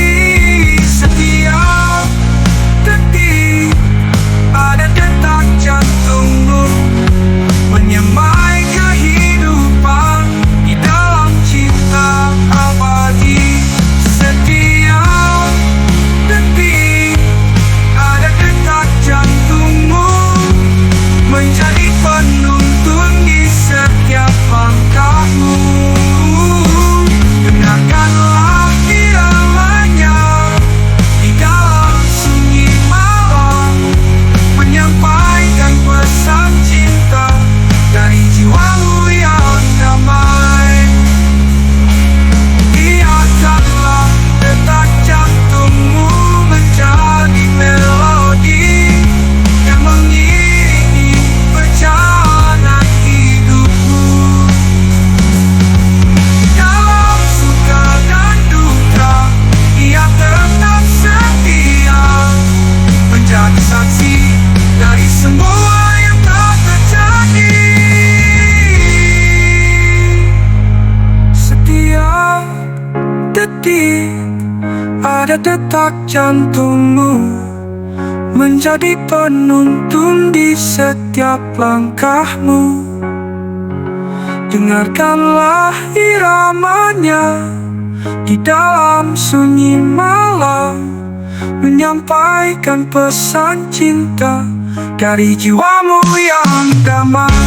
Setiap detik ada detak jantungmu, menyemai kehidupan di dalam cinta abadi. Setiap detik ada detak jantungmu, menjadi penuntun di setiap langkahmu. Dengarkanlah iramanya di dalam sunyi malam, menyampaikan pesan cinta dari jiwamu yang damai. Biarkanlah detak jantungmu menjadi melodi yang mengiringi perjalanan hidupmu. Dalam suka dan duka, ia tetap setia, menjadi saksi dari semua yang telah terjadi. Setiap detik ada detak jantungmu, menjadi penuntun di setiap langkahmu. Dengarkanlah iramanya di dalam sunyi malam, menyampaikan pesan cinta dari jiwamu yang damai.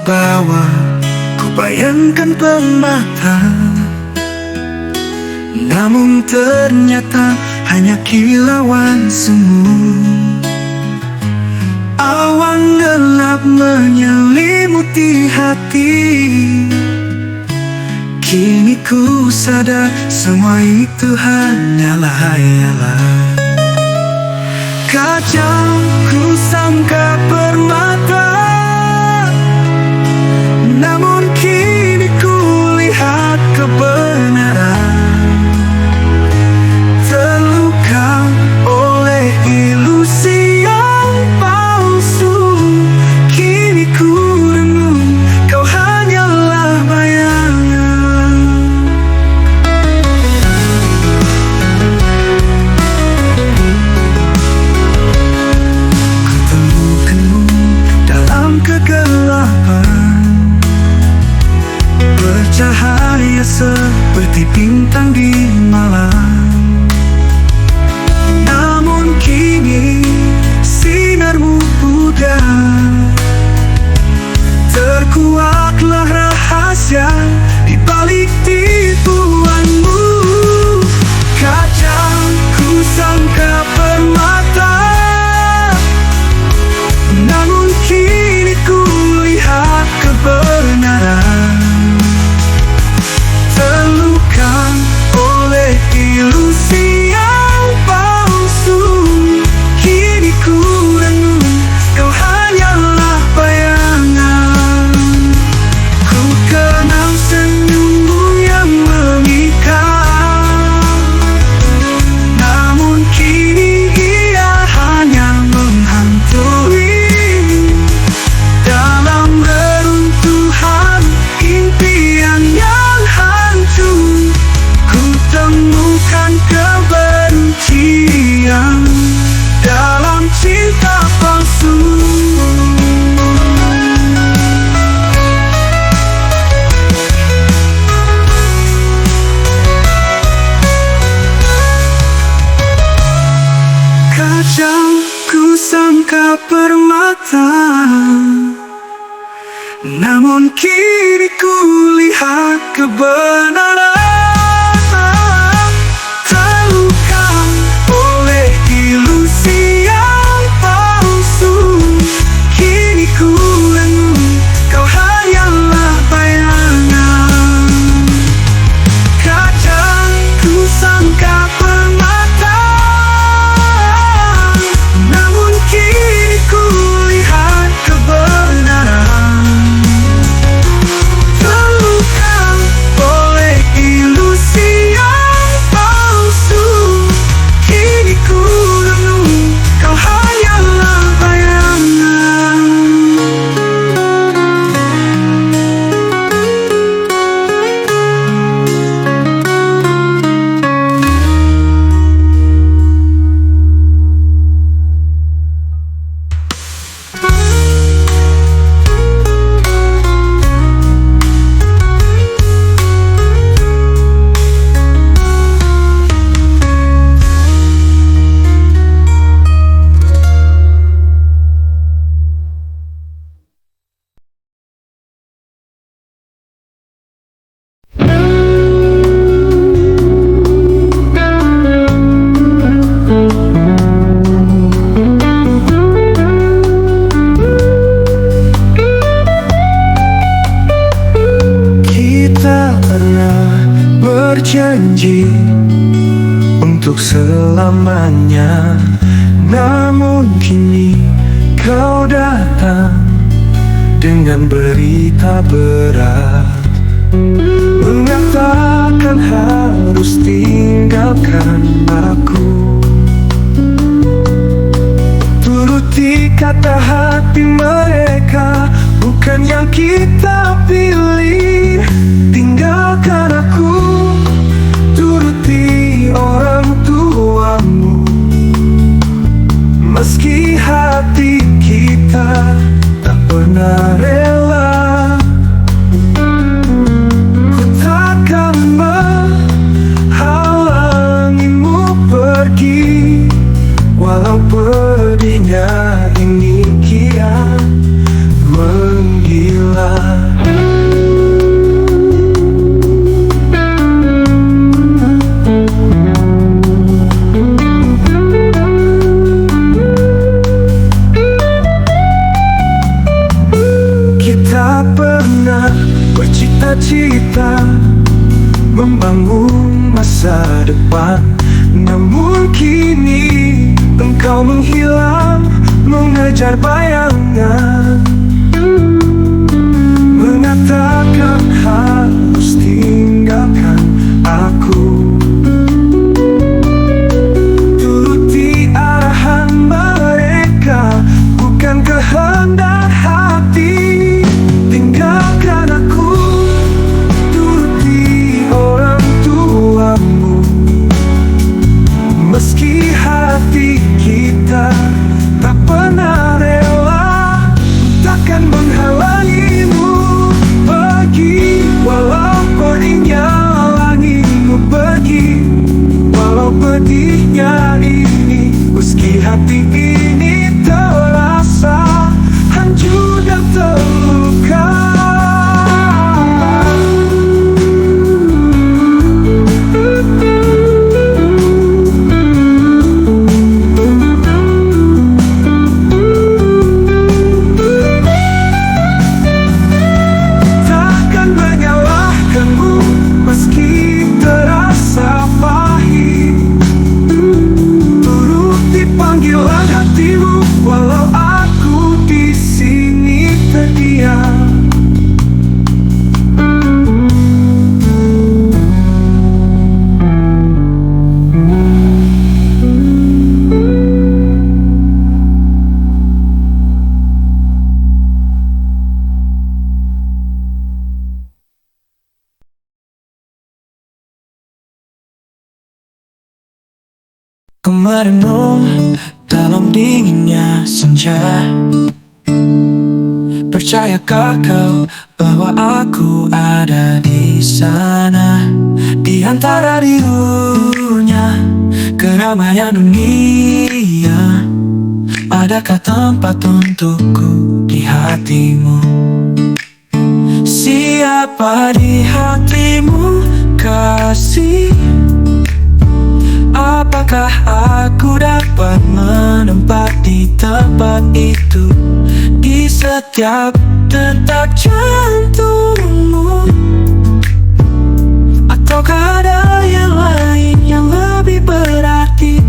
terbawa, ku bayangkan permata. Namun ternyata hanya kilauan semu. Awan gelap menyelimuti hati. Kini ku sadar semua itu hanyalah hayalan. Kacau ku sangka permata, namun kini ku lihat kebenaran. Terluka oleh ilusi yang palsu, kini ku renung kau hanyalah bayangan. Kutemukanmu dalam kegelapan, bercahaya seperti bintang di malam. Namun kini sinarmu pudar, terkuaklah rahasia di balik tipuanmu. Kacau ku sangka permata, namun kini ku lihat kebenaran. Terluka oleh ilusi yang palsu, kini ku renung kau hanyalah bayangan. Ku kenal senyummu yang memikat, namun kini ia hanya menghantui. Dalam reruntuhan impian yang hancur, ku temukan kebencian dalam cinta palsu. Kacau ku sangka permata, namun kini ku lihat kebenaran. Terluka oleh ilusi yang palsu, kini ku renung kau hanyalah bayangan. Kacau ku sangka permata, namun kini ku lihat kebenaran. Terluka oleh ilusi yang palsu, kini ku renung kau hanyalah bayangan. Kita pernah berjanji untuk selamanya, namun kini kau datang dengan berita berat, mengatakan harus tinggalkan aku. Turuti kata hati mereka, bukan yang kita pilih. Tinggalkan aku, turuti orang tuamu. Meski hati kita tak pernah rela, ku takkan menghalangimu pergi. Walau pedihnya ini kian menggila. menghilang, mengejar bayangan, mengatakan harus tinggalkan aku. Turuti arahan mereka, bukan kehendak hati. Tinggalkan aku, turuti orang tuamu. Meski hati kita tak pernah rela, takkan menghalangimu pergi. Walau perihnya langitmu pergi, walau pedihnya ini, meski hati ini terasa hancur dan terluka. Takkan menyalahkanmu meski terasa pahit. Turuti panggilan hatimu, walau aku di sini terdiam. Ku merenung dalam dinginnya senja. Percayakah kau bahwa aku ada di sana, di antara riuhnya keramaian dunia? Adakah tempat untukku di hatimu? Siapa di hatimu, kasih? Apakah aku dapat menempati tempat itu di setiap detak jantungmu? Ataukah ada yang lain yang lebih berarti?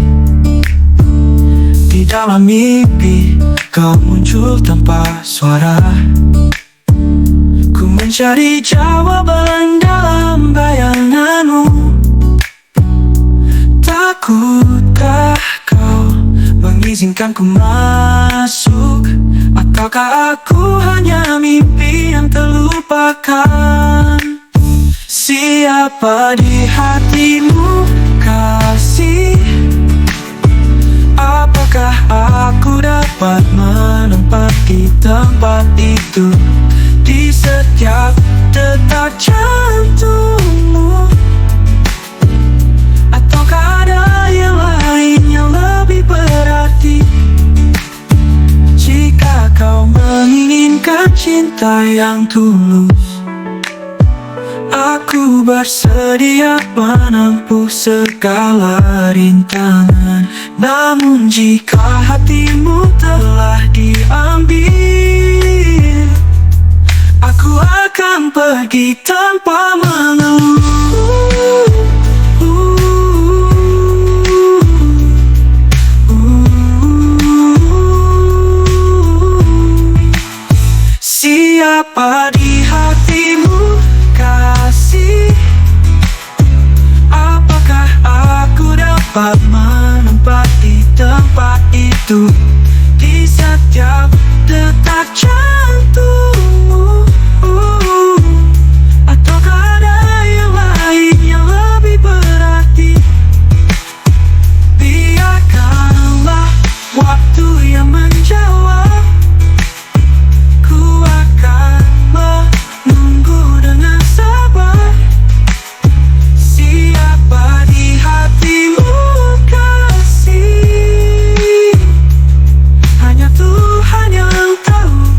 Di dalam mimpi kau muncul tanpa suara. Ku mencari jawaban dalam bayanganmu. Takutkah kau mengizinkanku masuk? Ataukah aku hanya mimpi yang terlupakan? Siapa di hatimu, kasih? Apakah aku dapat menempati tempat itu di setiap detak jantungmu? Ataukah ada yang lain yang lebih berarti? Jika kau menginginkan cinta yang tulus, aku bersedia menempuh segala rintangan. Namun jika hatimu telah diambil, aku akan pergi tanpa mengeluh. Siapa di hatimu, kasih? Apakah aku dapat menempati tempat itu di setiap detak jantungmu? Ataukah ada yang lain yang lebih berarti? Biarkanlah waktu yang menjawab. Ku akan menunggu dengan sabar. Siapa di hatimu, kasih? Hanya Tuhan yang tahu.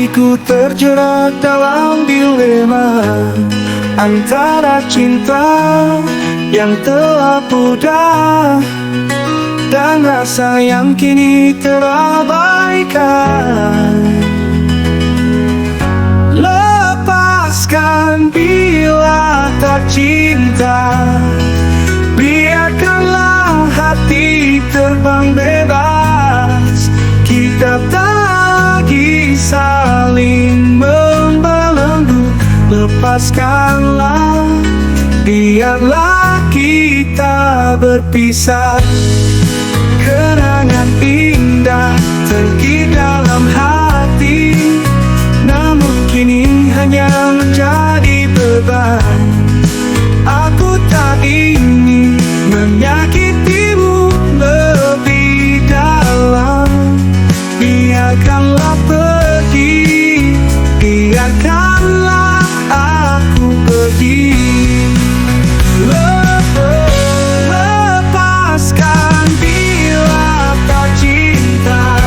hatiku terjerat dalam dilema antara cinta yang telah pudar dan rasa yang kini terabaikan. Lepaskan bila tak cinta, biarkanlah hati terbang bebas. Kita tak lagi saling membelenggu. Lepaskanlah, biarlah kita berpisah. Kenangan indah terukir dalam hati, namun kini hanya menjadi beban. Aku tak ingin menyakitimu lebih dalam. Biarkanlah pergi, biarkanlah aku pergi. Lepaskan bila tak cinta,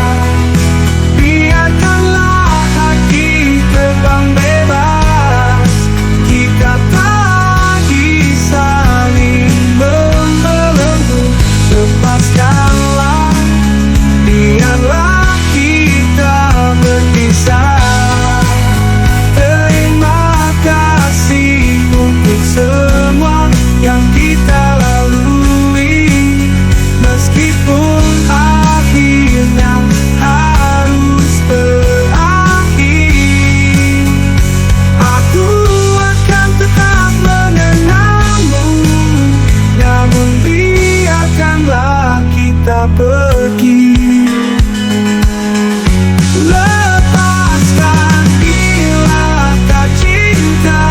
biarkanlah hati terbang bebas. Kita tak lagi saling membelenggu. Lepaskanlah, biarlah kita berpisah. Terima kasih untuk semua yang kita lalui, meskipun akhirnya harus berakhir. Aku akan tetap mengenangmu, namun biarkanlah kita pergi. Lepaskan bila tak cinta,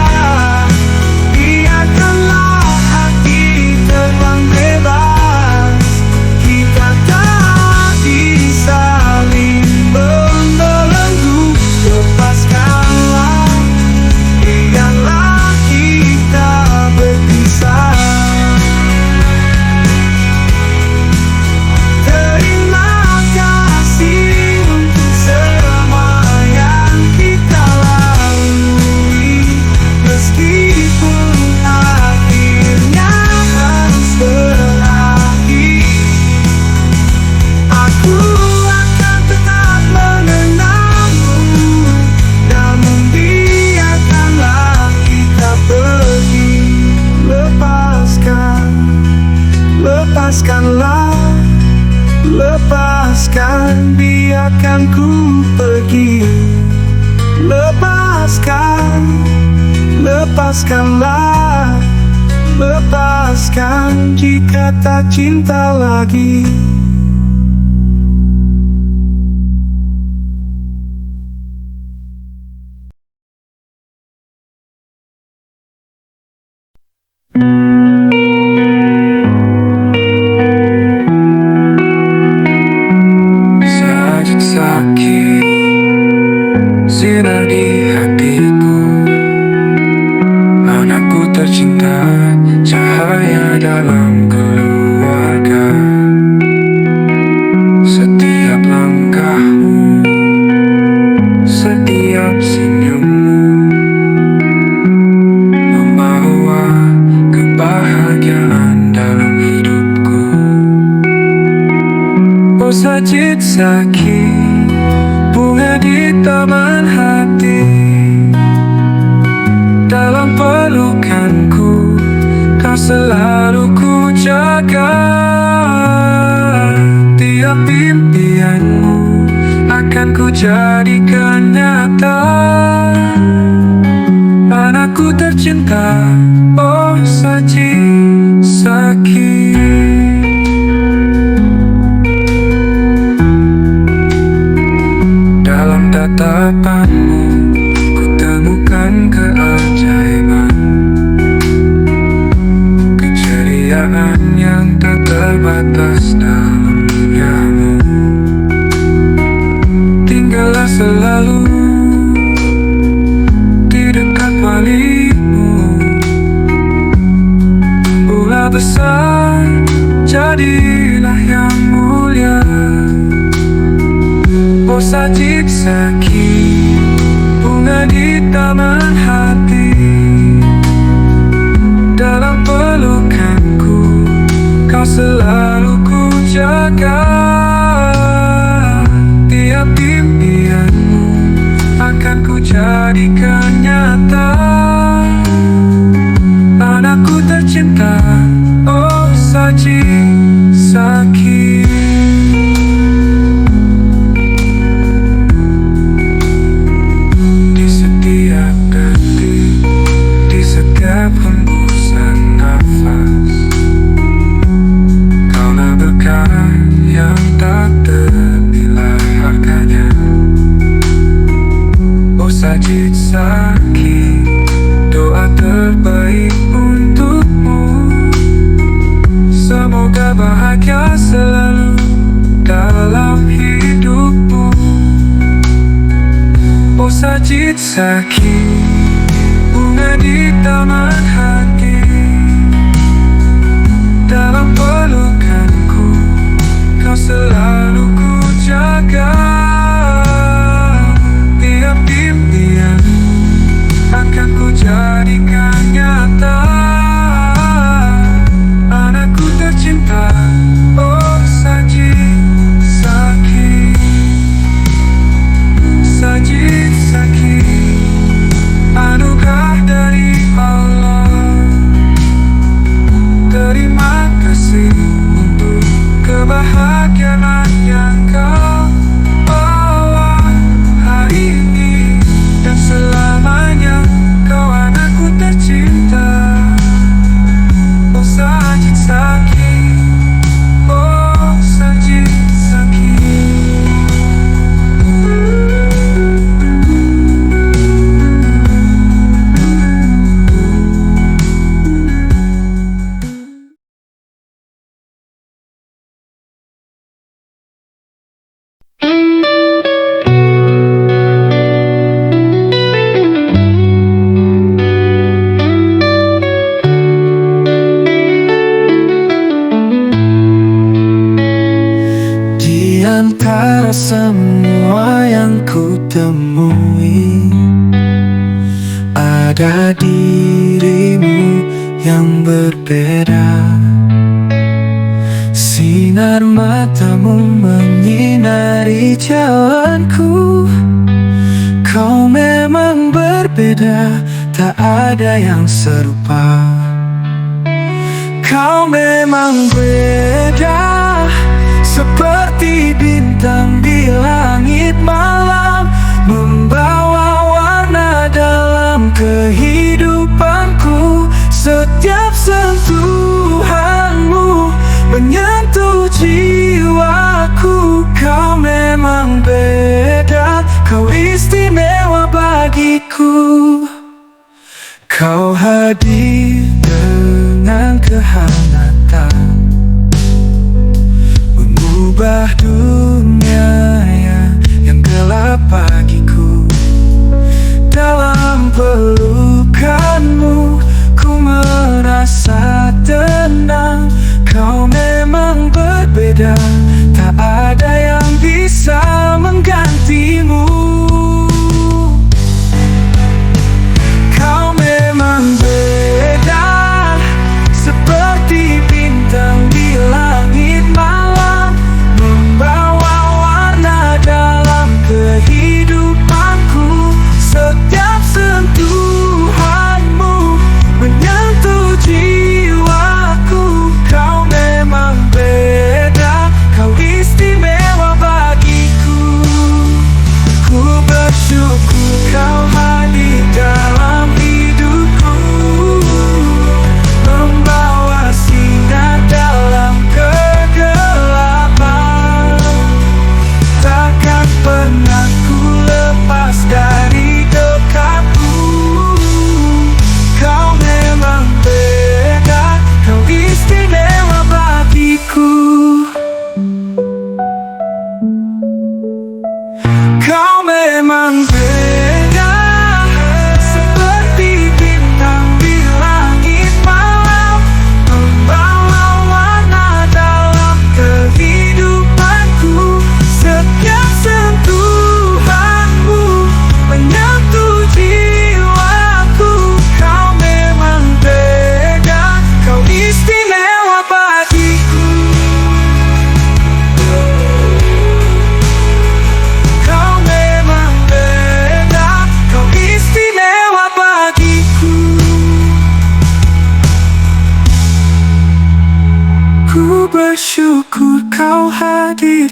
biarkanlah hati terbang bebas. Kita tak saling membelenggu. Lepaskanlah, biarlah kita berpisah. Terima kasih untuk semua yang kita lalui, meskipun akhirnya harus berakhir. Aku akan tetap mengenangmu, namun biarkanlah kita pergi. Lepaskanlah, lepaskan, biarkan ku pergi. Lepaskanlah, lepaskan jika tak cinta lagi. Sajak sakit sinar di hatiku, anakku tercinta, cahaya dalam keluarga. Setiap langkahmu, setiap senyummu membawa kebahagiaan dalam hidupku. Oh sajid sakit, bunga di taman hati, dalam pelukanku kau selalu ku jaga. Tiap impianmu akan ku jadikan nyata. Anakku tercinta, oh sajid sakit. Dalam tatapanmu ku temukan keajaiban, keceriaan yang tak terbatas dalam duniamu. Tinggallah selalu di dekat walimu. Tumbuhlah besar, jadilah yang mulia. Oh sajid sakit, Kau selalu ku jaga. Tiap impianmu akan ku jadikan nyata. Anakku tercinta, oh Saji Saki. Di setiap detik, di setiap hembusan nafas, kaulah berkah yang tak ternilai harganya. Oh Sajid Saki, doa terbaik untukmu. Semoga bahagia selalu dalam hidupmu. Oh Sajid Saki, bunga di taman hati, dalam pelukanku kau selalu ku jaga. Tiap impianmu akan ku jadikan nyata. Anakku tercinta, oh Sajid Saki. Sajid Saki, anugerah dari Allah. Terima kasih untuk kebahagiaan yang kau bawa hari ini dan selamanya. Kau anakku tercinta, oh Sajid Saki, oh Sajid Saki. Di antara semua yang ku temui, ada dirimu yang berbeda. Sinar matamu menyinari jalanku. Kau memang berbeda, tak ada yang serupa. Kau memang beda, seperti bintang di langit malam, membawa warna dalam kehidupanku. Setiap sentuhanmu menyentuh jiwaku. Kau memang beda, kau istimewa bagiku. Kau hadir dengan kehangatan, mengubah dunia yang gelap bagiku. Dalam pelukanmu ku merasa tenang. Kau memang berbeda, tak ada yang bisa menggantimu. Kau memang beda, seperti bintang di langit malam, membawa warna dalam kehidupanku. Setiap sentuhan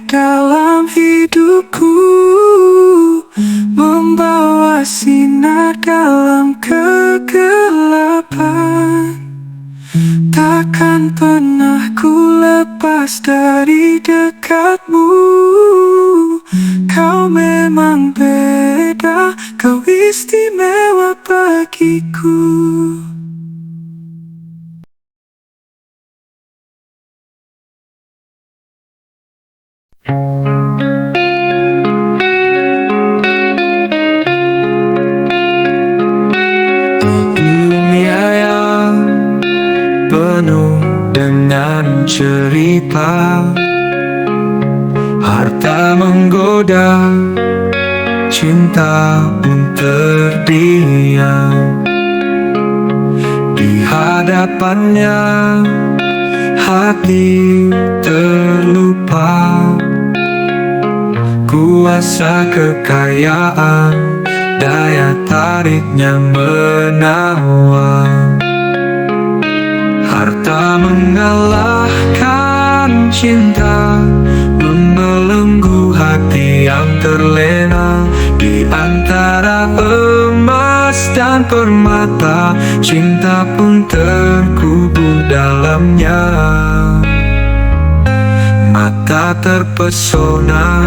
dalam hidupku, membawa sinar dalam kegelapan. Takkan pernah ku lepas dari dekatmu. Kau memang beda, kau istimewa bagiku. Dunia yang penuh dengan cerita, harta menggoda, cinta pun terdiam. Di hadapannya hati terlupa. Kuasa kekayaan, daya tariknya menawan. Harta mengalahkan cinta, membelenggu hati yang terlena. Di antara emas dan permata, cinta pun terkubur dalamnya. Mata terpesona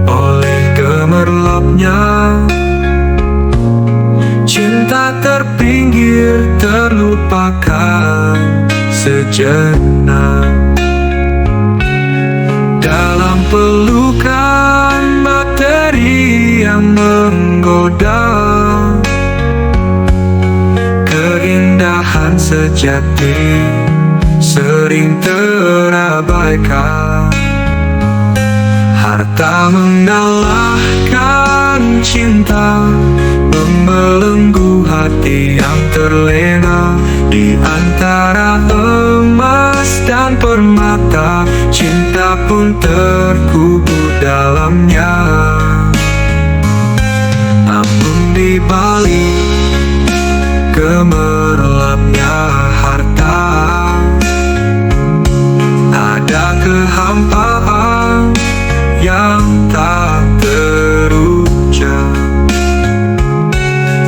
oleh gemerlapnya, cinta terpinggir, terlupakan sejenak. Dalam pelukan materi yang menggoda, keindahan sejati sering terabaikan. Harta mengalahkan cinta, membelenggu hati yang terlena. Di antara emas dan permata, cinta pun terkubur dalamnya. Namun di balik gemerlapnya harta, ada kehampaan yang tak terucap.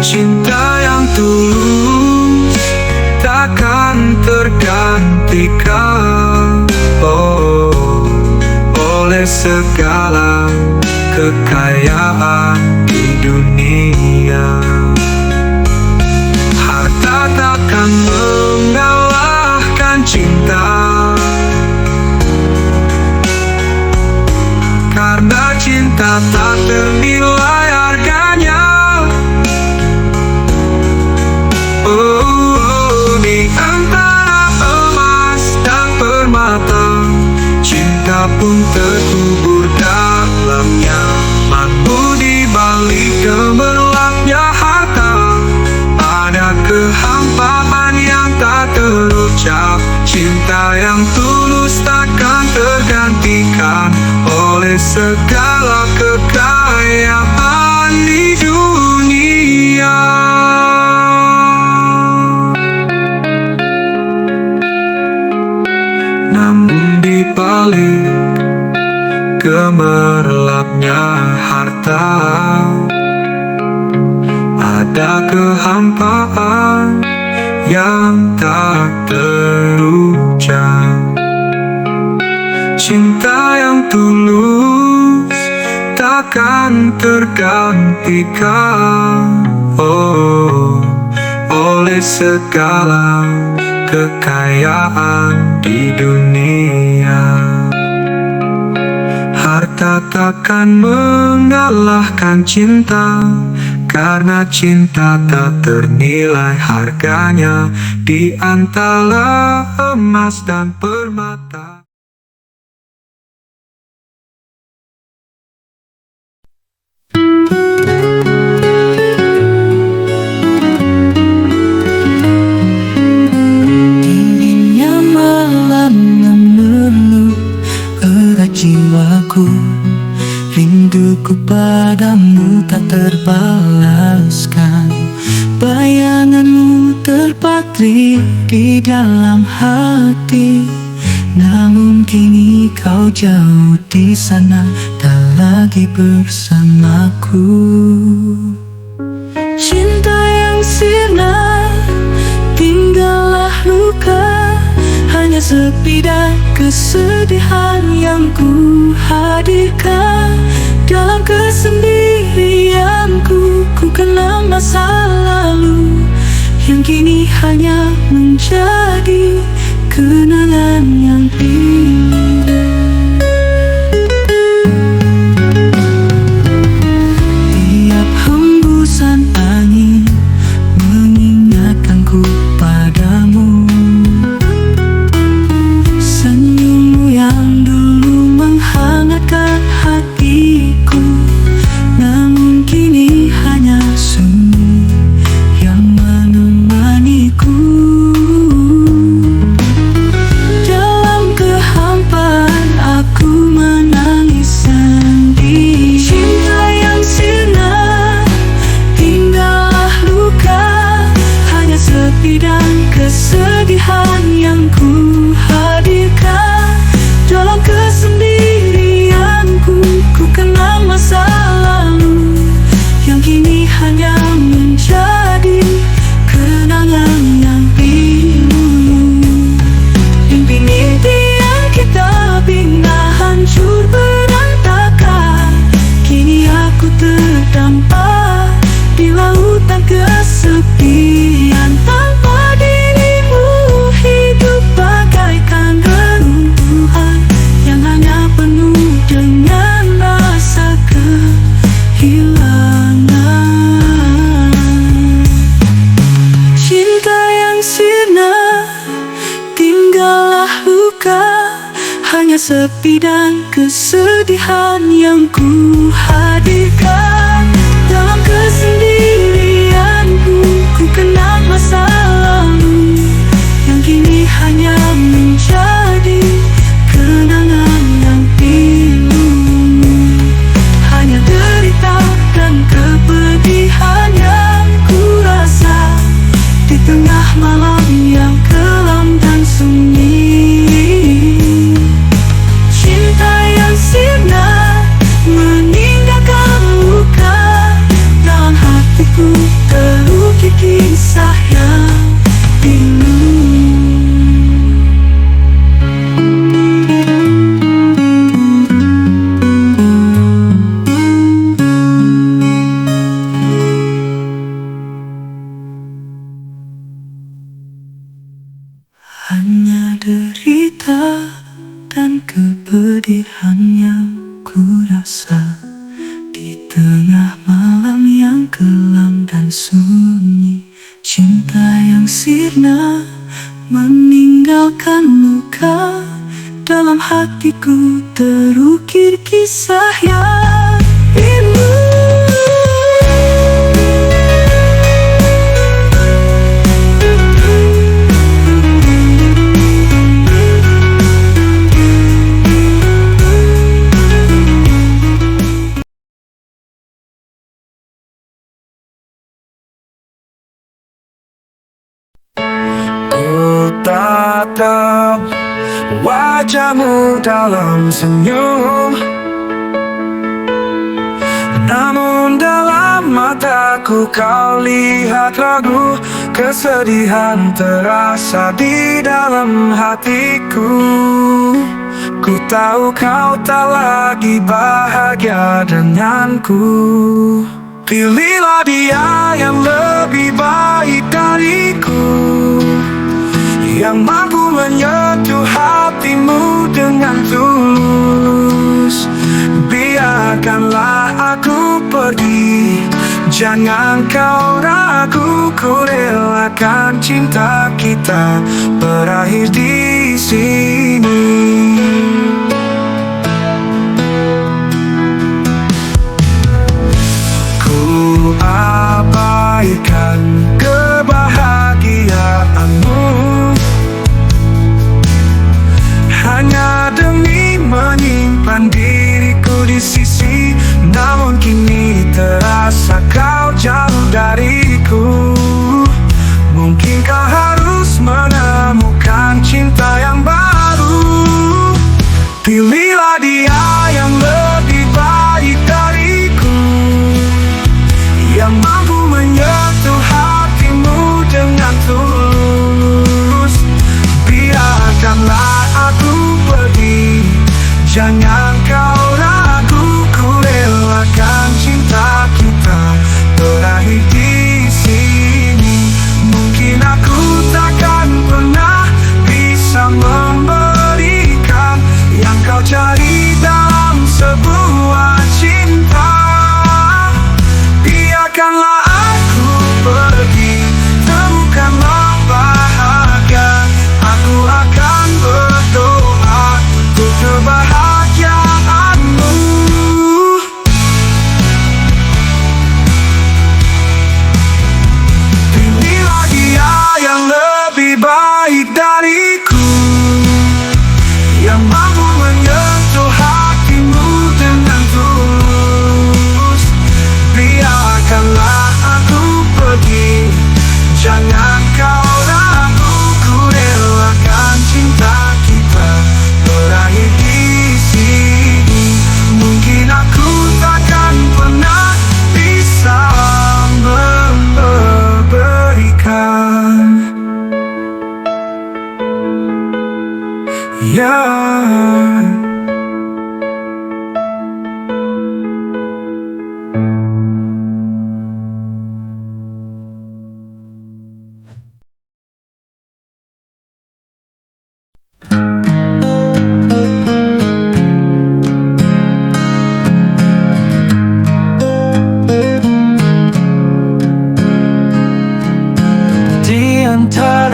Cinta yang tulus takkan tergantikan, oleh segala kekayaan di dunia. Harta takkan mengalahkan cinta, karena cinta tak ternilai harganya. Di antara emas dan permata, cinta pun terkubur dalamnya. Mampu di balik gemerlapnya harta, ada kehampaan yang tak terucap. Cinta yang tulus takkan tergantikan, oleh segala kekayaan di dunia. Namun di balik gemerlapnya harta, ada kehampaan yang tak terucap. Cinta yang tulus takkan tergantikan, oleh segala kekayaan di dunia. Harta takkan mengalahkan cinta, karena cinta tak ternilai harganya. Di antara emas dan permata, dinginnya malam memeluk erat jiwaku. Rinduku padamu tak terbalaskan. Bayanganmu terpatri di dalam hati, namun namun kini kau jauh di sana, tak lagi bersamaku. Cinta yang sirna, tinggallah luka, hanya sepi dan kesedihan yang ku hadirkan. Dalam kesendirianku, ku kenang masa lalu yang kini hanya menjadi kenangan yang indah. Tiap hembusan angin mengingatkanku padamu, senyummu yang dulu menghangatkan hatiku, namun kini hanya sunyi yang menemaniku. Dalam kehampaan aku menangis sendiri. Cinta yang sirna, tinggallah luka, hanya sepi dan kesedihan yang ku hadirkan. Dalam kesendirianku, ku kenang masa lalu yang kini hanya menjadi kenangan yang pilu. Mimpi-mimpi yang kita bina hancur berantakan, kini aku terdampar di lautan kesepian. Tanpa dirimu, hidup bagaikan reruntuhan yang hanya penuh dengan rasa kehilangan. Cinta yang sirna, tinggallah luka, hanya sepi dan kesedihan yang ku hadirkan. Dalam kesendirianku, ku kenang masa lalu yang kini hanya menjadi kenangan yang pilu. Hanya derita dan kepedihan yang ku rasa di tengah malam yang kelam dan sunyi. Cinta yang sirna meninggalkan luka, dalam hatiku terukir kisah yang pilu. Hanya derita dan kepedihan yang ku rasa di tengah malam yang kelam dan sunyi. Cinta yang sirna meninggalkan luka, dalam hatiku terukir kisah yang pilu. Tatap wajahmu dalam senyum, namun dalam mataku kau lihat ragu. Kesedihan terasa di dalam hatiku. Ku tahu kau tak lagi bahagia denganku. Pilihlah dia yang lebih baik dariku, yang mampu menyentuh hatimu dengan tulus. Biarkanlah aku pergi, jangan kau ragu. Ku relakan cinta kita berakhir di sini. Ku abaikan kebahagiaanmu hanya demi menyimpan diriku di sisi. Namun kini terasa kau jauh dariku. Mungkin kau harus menemukan cinta yang baru.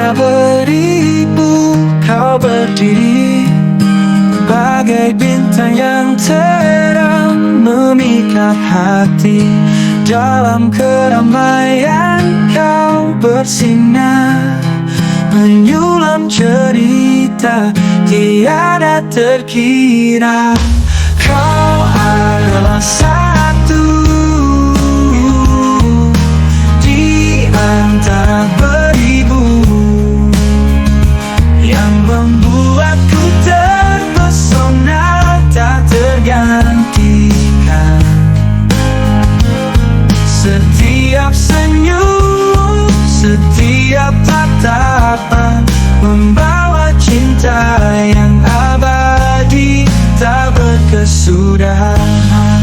Antara beribu kau berdiri bagai bintang yang terang, memikat hati. Dalam keramaian kau bersinar, menyulam cerita tiada terkira. Kau adalah satu di antara beribu yang membuatku terpesona tak tergantikan. Setiap senyum, setiap tatapan membawa cinta yang abadi tak berkesudahan.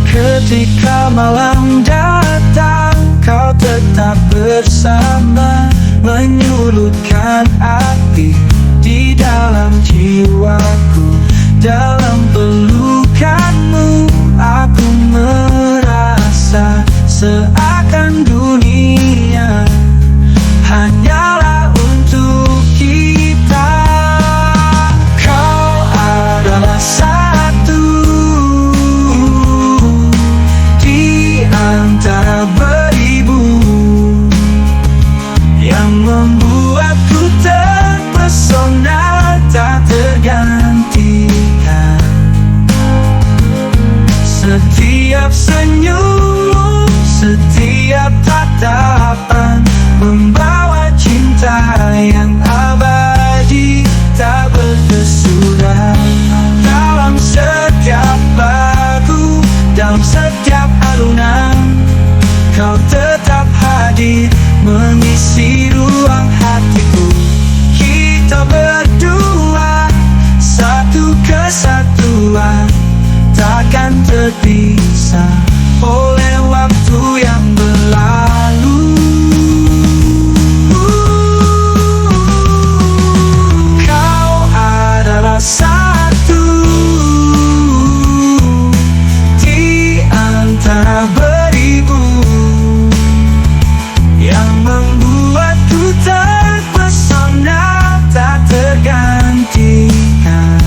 Ketika malam datang, kau tetap bersama, menyurutkan api di dalam jiwaku. Dalam pelukanmu aku merasa seakan dunia hanyalah untuk kita. Kau adalah satu di antara beribu yang membuatku terpesona tak tergantikan. Setiap senyum, setiap tatapan membawa cinta yang abadi tak berkesudahan. Dalam setiap lagu, dalam setiap alunan, kau tetap hadir mengisi ruang hatiku. Kita berdua satu kesatuan, takkan terpisah oleh waktu yang berlalu. Kau adalah satu di antara beribu yang membuatku terpesona tak tergantikan.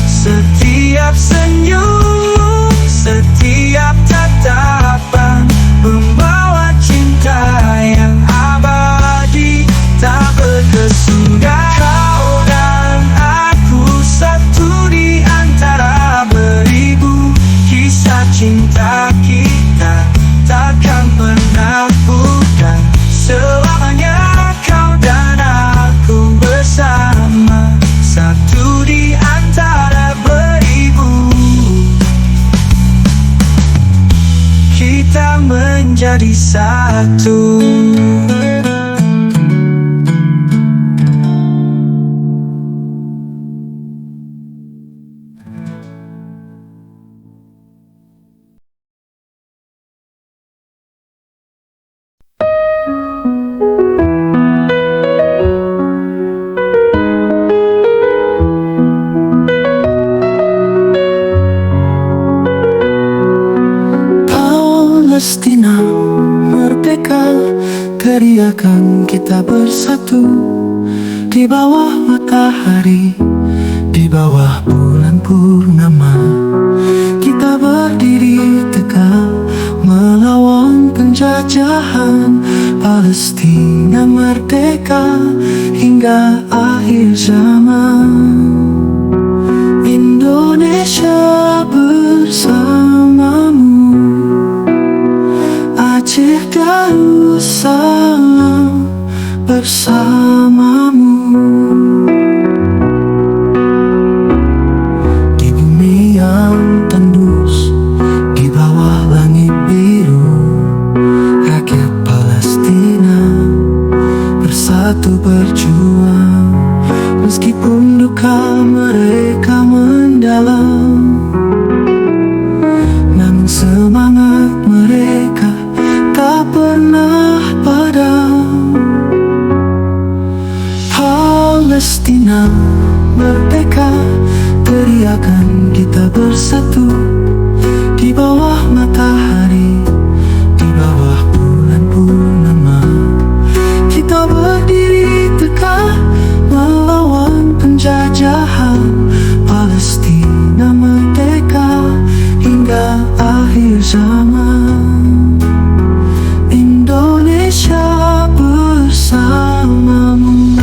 Setiap senyum, setiap tatapan membawa cinta yang abadi tak berkesudahan. Kau dan aku satu di antara beribu, kisah cinta kita takkan pernah pudar. Selamanya kau dan aku bersama, satu di antara beribu. Kita menjadi satu. Palestina merdeka, teriakan kita bersatu di bawah matahari, di bawah bulan purnama. Kita berdiri tegak melawan penjajahan. Palestina merdeka hingga akhir zaman. Indonesia bersamamu, Aceh Darussalam bersamamu. Di bumi yang tandus, di bawah langit biru, rakyat Palestina bersatu berjuang. Meskipun duka mereka mendalam, namun semangat mereka tak pernah padam. Palestina merdeka, teriakan kita bersatu di bawah matahari, zaman. Indonesia bersamamu,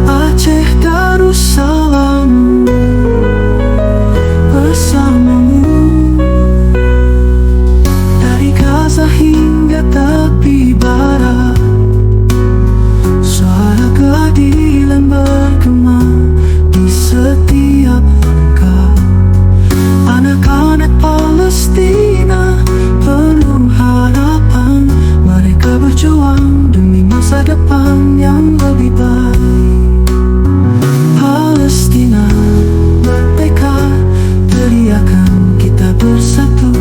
Aceh Darussalam bersamamu, dari Gaza hingga tepi barat, suara keadilan bergema di setiap langkah. Anak-anak Palestina penuh harapan, mereka berjuang demi masa depan yang lebih baik. Palestina merdeka, teriakan kita bersatu,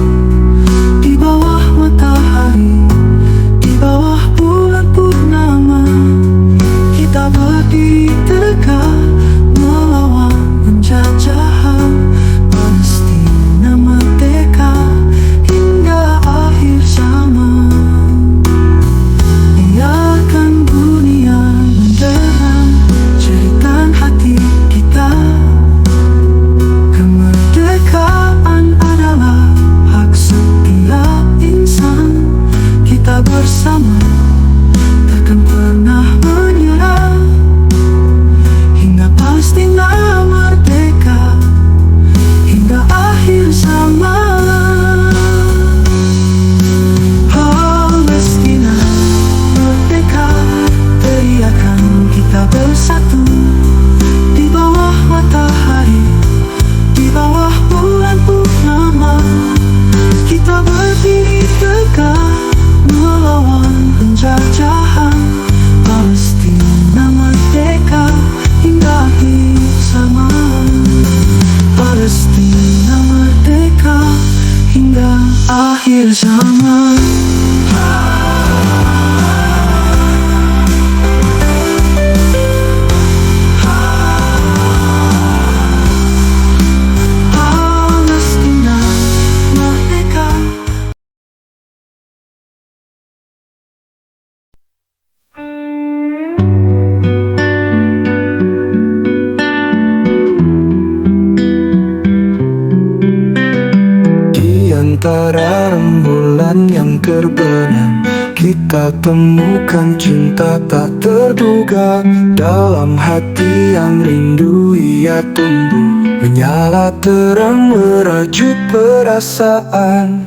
di bawah matahari, di bawah bulan purnama. Kita berdiri tegak melawan penjajahan. Palestina merdeka hingga akhir zaman. Biarkan dunia mendengar cerita hati kita. Kemerdekaan adalah hak setiap insan. Kita bersama takkan pernah menyerah hingga Palestina merdeka, hingga akhir zaman. Palestina merdeka, teriakan kita bersatu, di bawah matahari, di bawah bulan purnama. Kita berdiri tegak melawan penjajahan. Palestina merdeka hingga akhir zaman. Palestina merdeka hingga akhir zaman. Palestina merdeka. Di antara rembulan yang terbenam, kita temukan cinta tak terduga. Dalam hati yang rindu ia tumbuh, menyala terang merajut perasaan.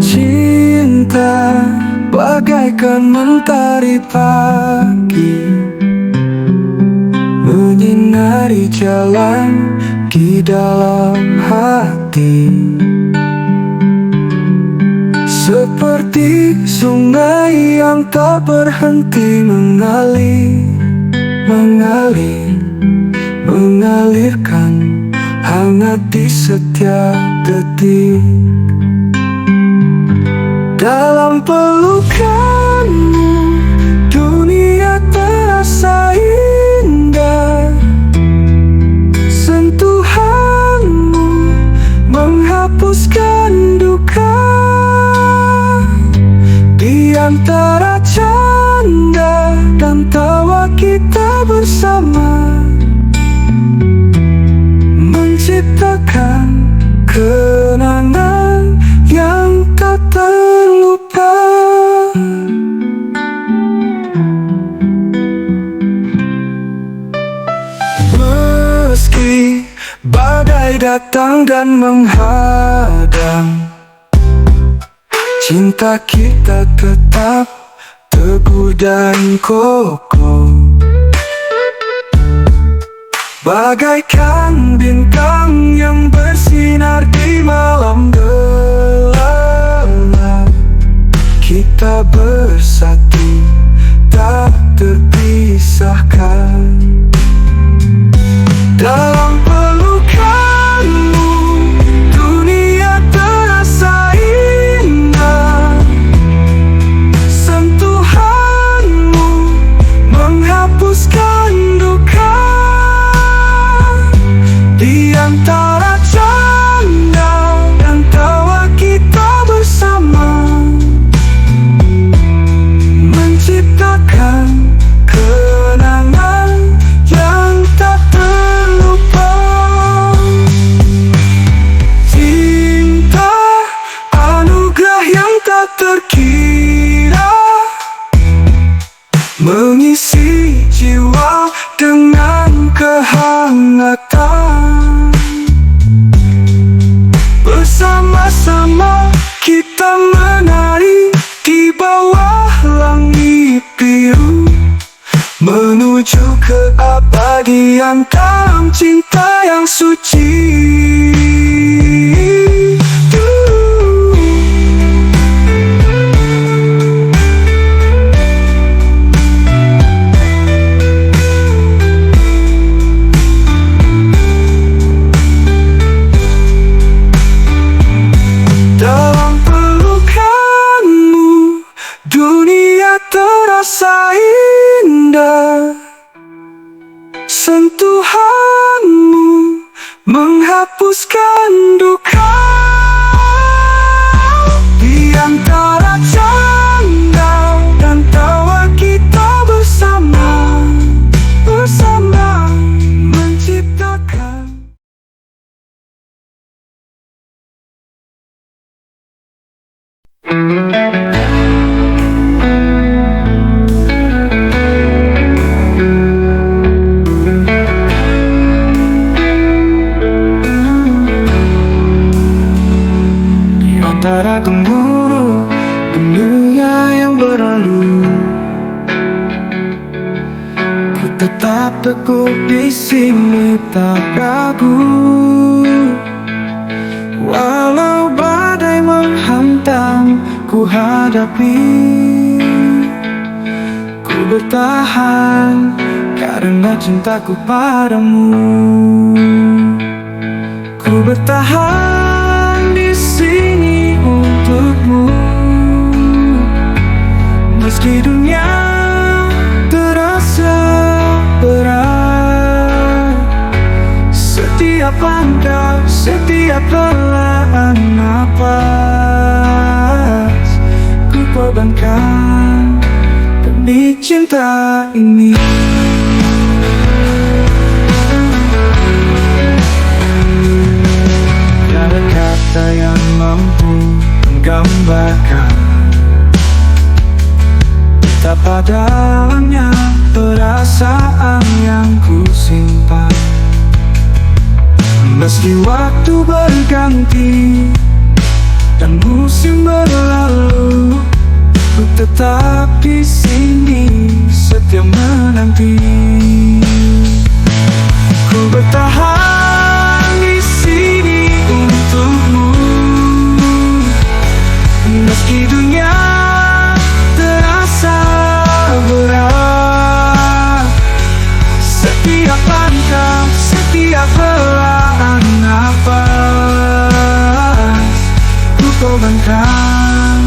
Cinta bagaikan mentari pagi, menyinari jalan di dalam hati. Seperti sungai yang tak berhenti mengalir, mengalirkan hangat di setiap detik. Dalam pelukanmu dunia terasa indah. Sentuhanmu menghapuskan duka. Di antara canda dan tawa kita bersama, menciptakan kenangan yang tak terlupa. Meski badai datang dan menghadang, cinta kita tetap teguh dan kokoh. Bagaikan bintang yang bersinar di malam gelap, kita bersatu tak terpisahkan. Dalam pelukanmu dunia terasa indah. Sentuhanmu menghapuskan duka. Di antara canda dan tawa kita bersama, menciptakan kehangatan. Bersama-sama kita menari di bawah langit biru, menuju keabadian dalam cinta yang suci. Dalam pelukanmu, dunia terasa indah. Sentuhanmu menghapuskan duka. Di antara canda dan tawa kita bersama menciptakan. Di antara gemuruh dunia yang berlalu, ku tetap teguh di sini tak ragu. Walau badai menghantam ku hadapi, ku bertahan karena cintaku padamu. Ku bertahan di sini untukmu, meski dunia terasa berat. Setiap langkah, setiap helaan napas, ku korbankan demi cinta ini. Tiada kata yang mampu menggambarkan betapa dalamnya perasaan yang ku simpan. Meski waktu berganti dan musim berlalu, ku tetap di sini setia menanti. Ku bertahan di sini untukmu, meski dunia terasa berat. Setiap langkah, setiap helaan nafas, ku korbankan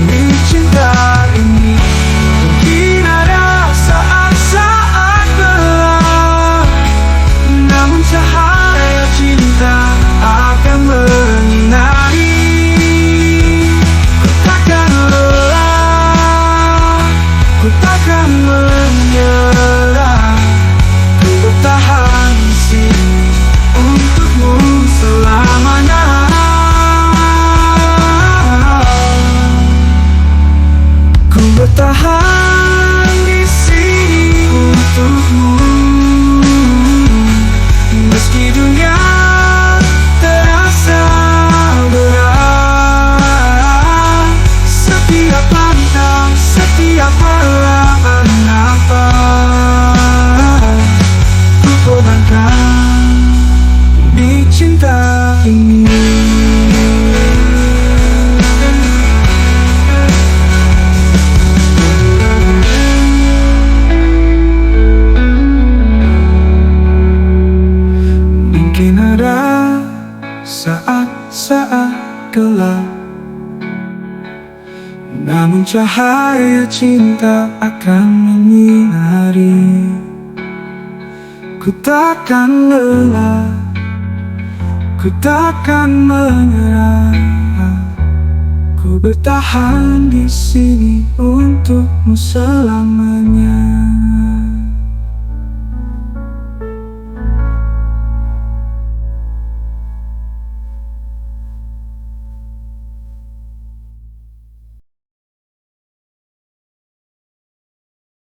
demi cinta ini. Mungkin ada saat-saat gelap, namun cahaya cinta akan menyinari. Ku takkan lelah, ku takkan menyerah. Ku bertahan di sini untukmu selamanya. Ku bertahan di sini untukmu, meski dunia terasa berat. Setiap langkah, setiap helaan nafas, ku korbankan demi cinta ini. Mungkin ada saat-saat gelap, namun cahaya cinta akan menyinari. Ku takkan lelah, ku takkan menyerah. Ku bertahan di sini untukmu selamanya.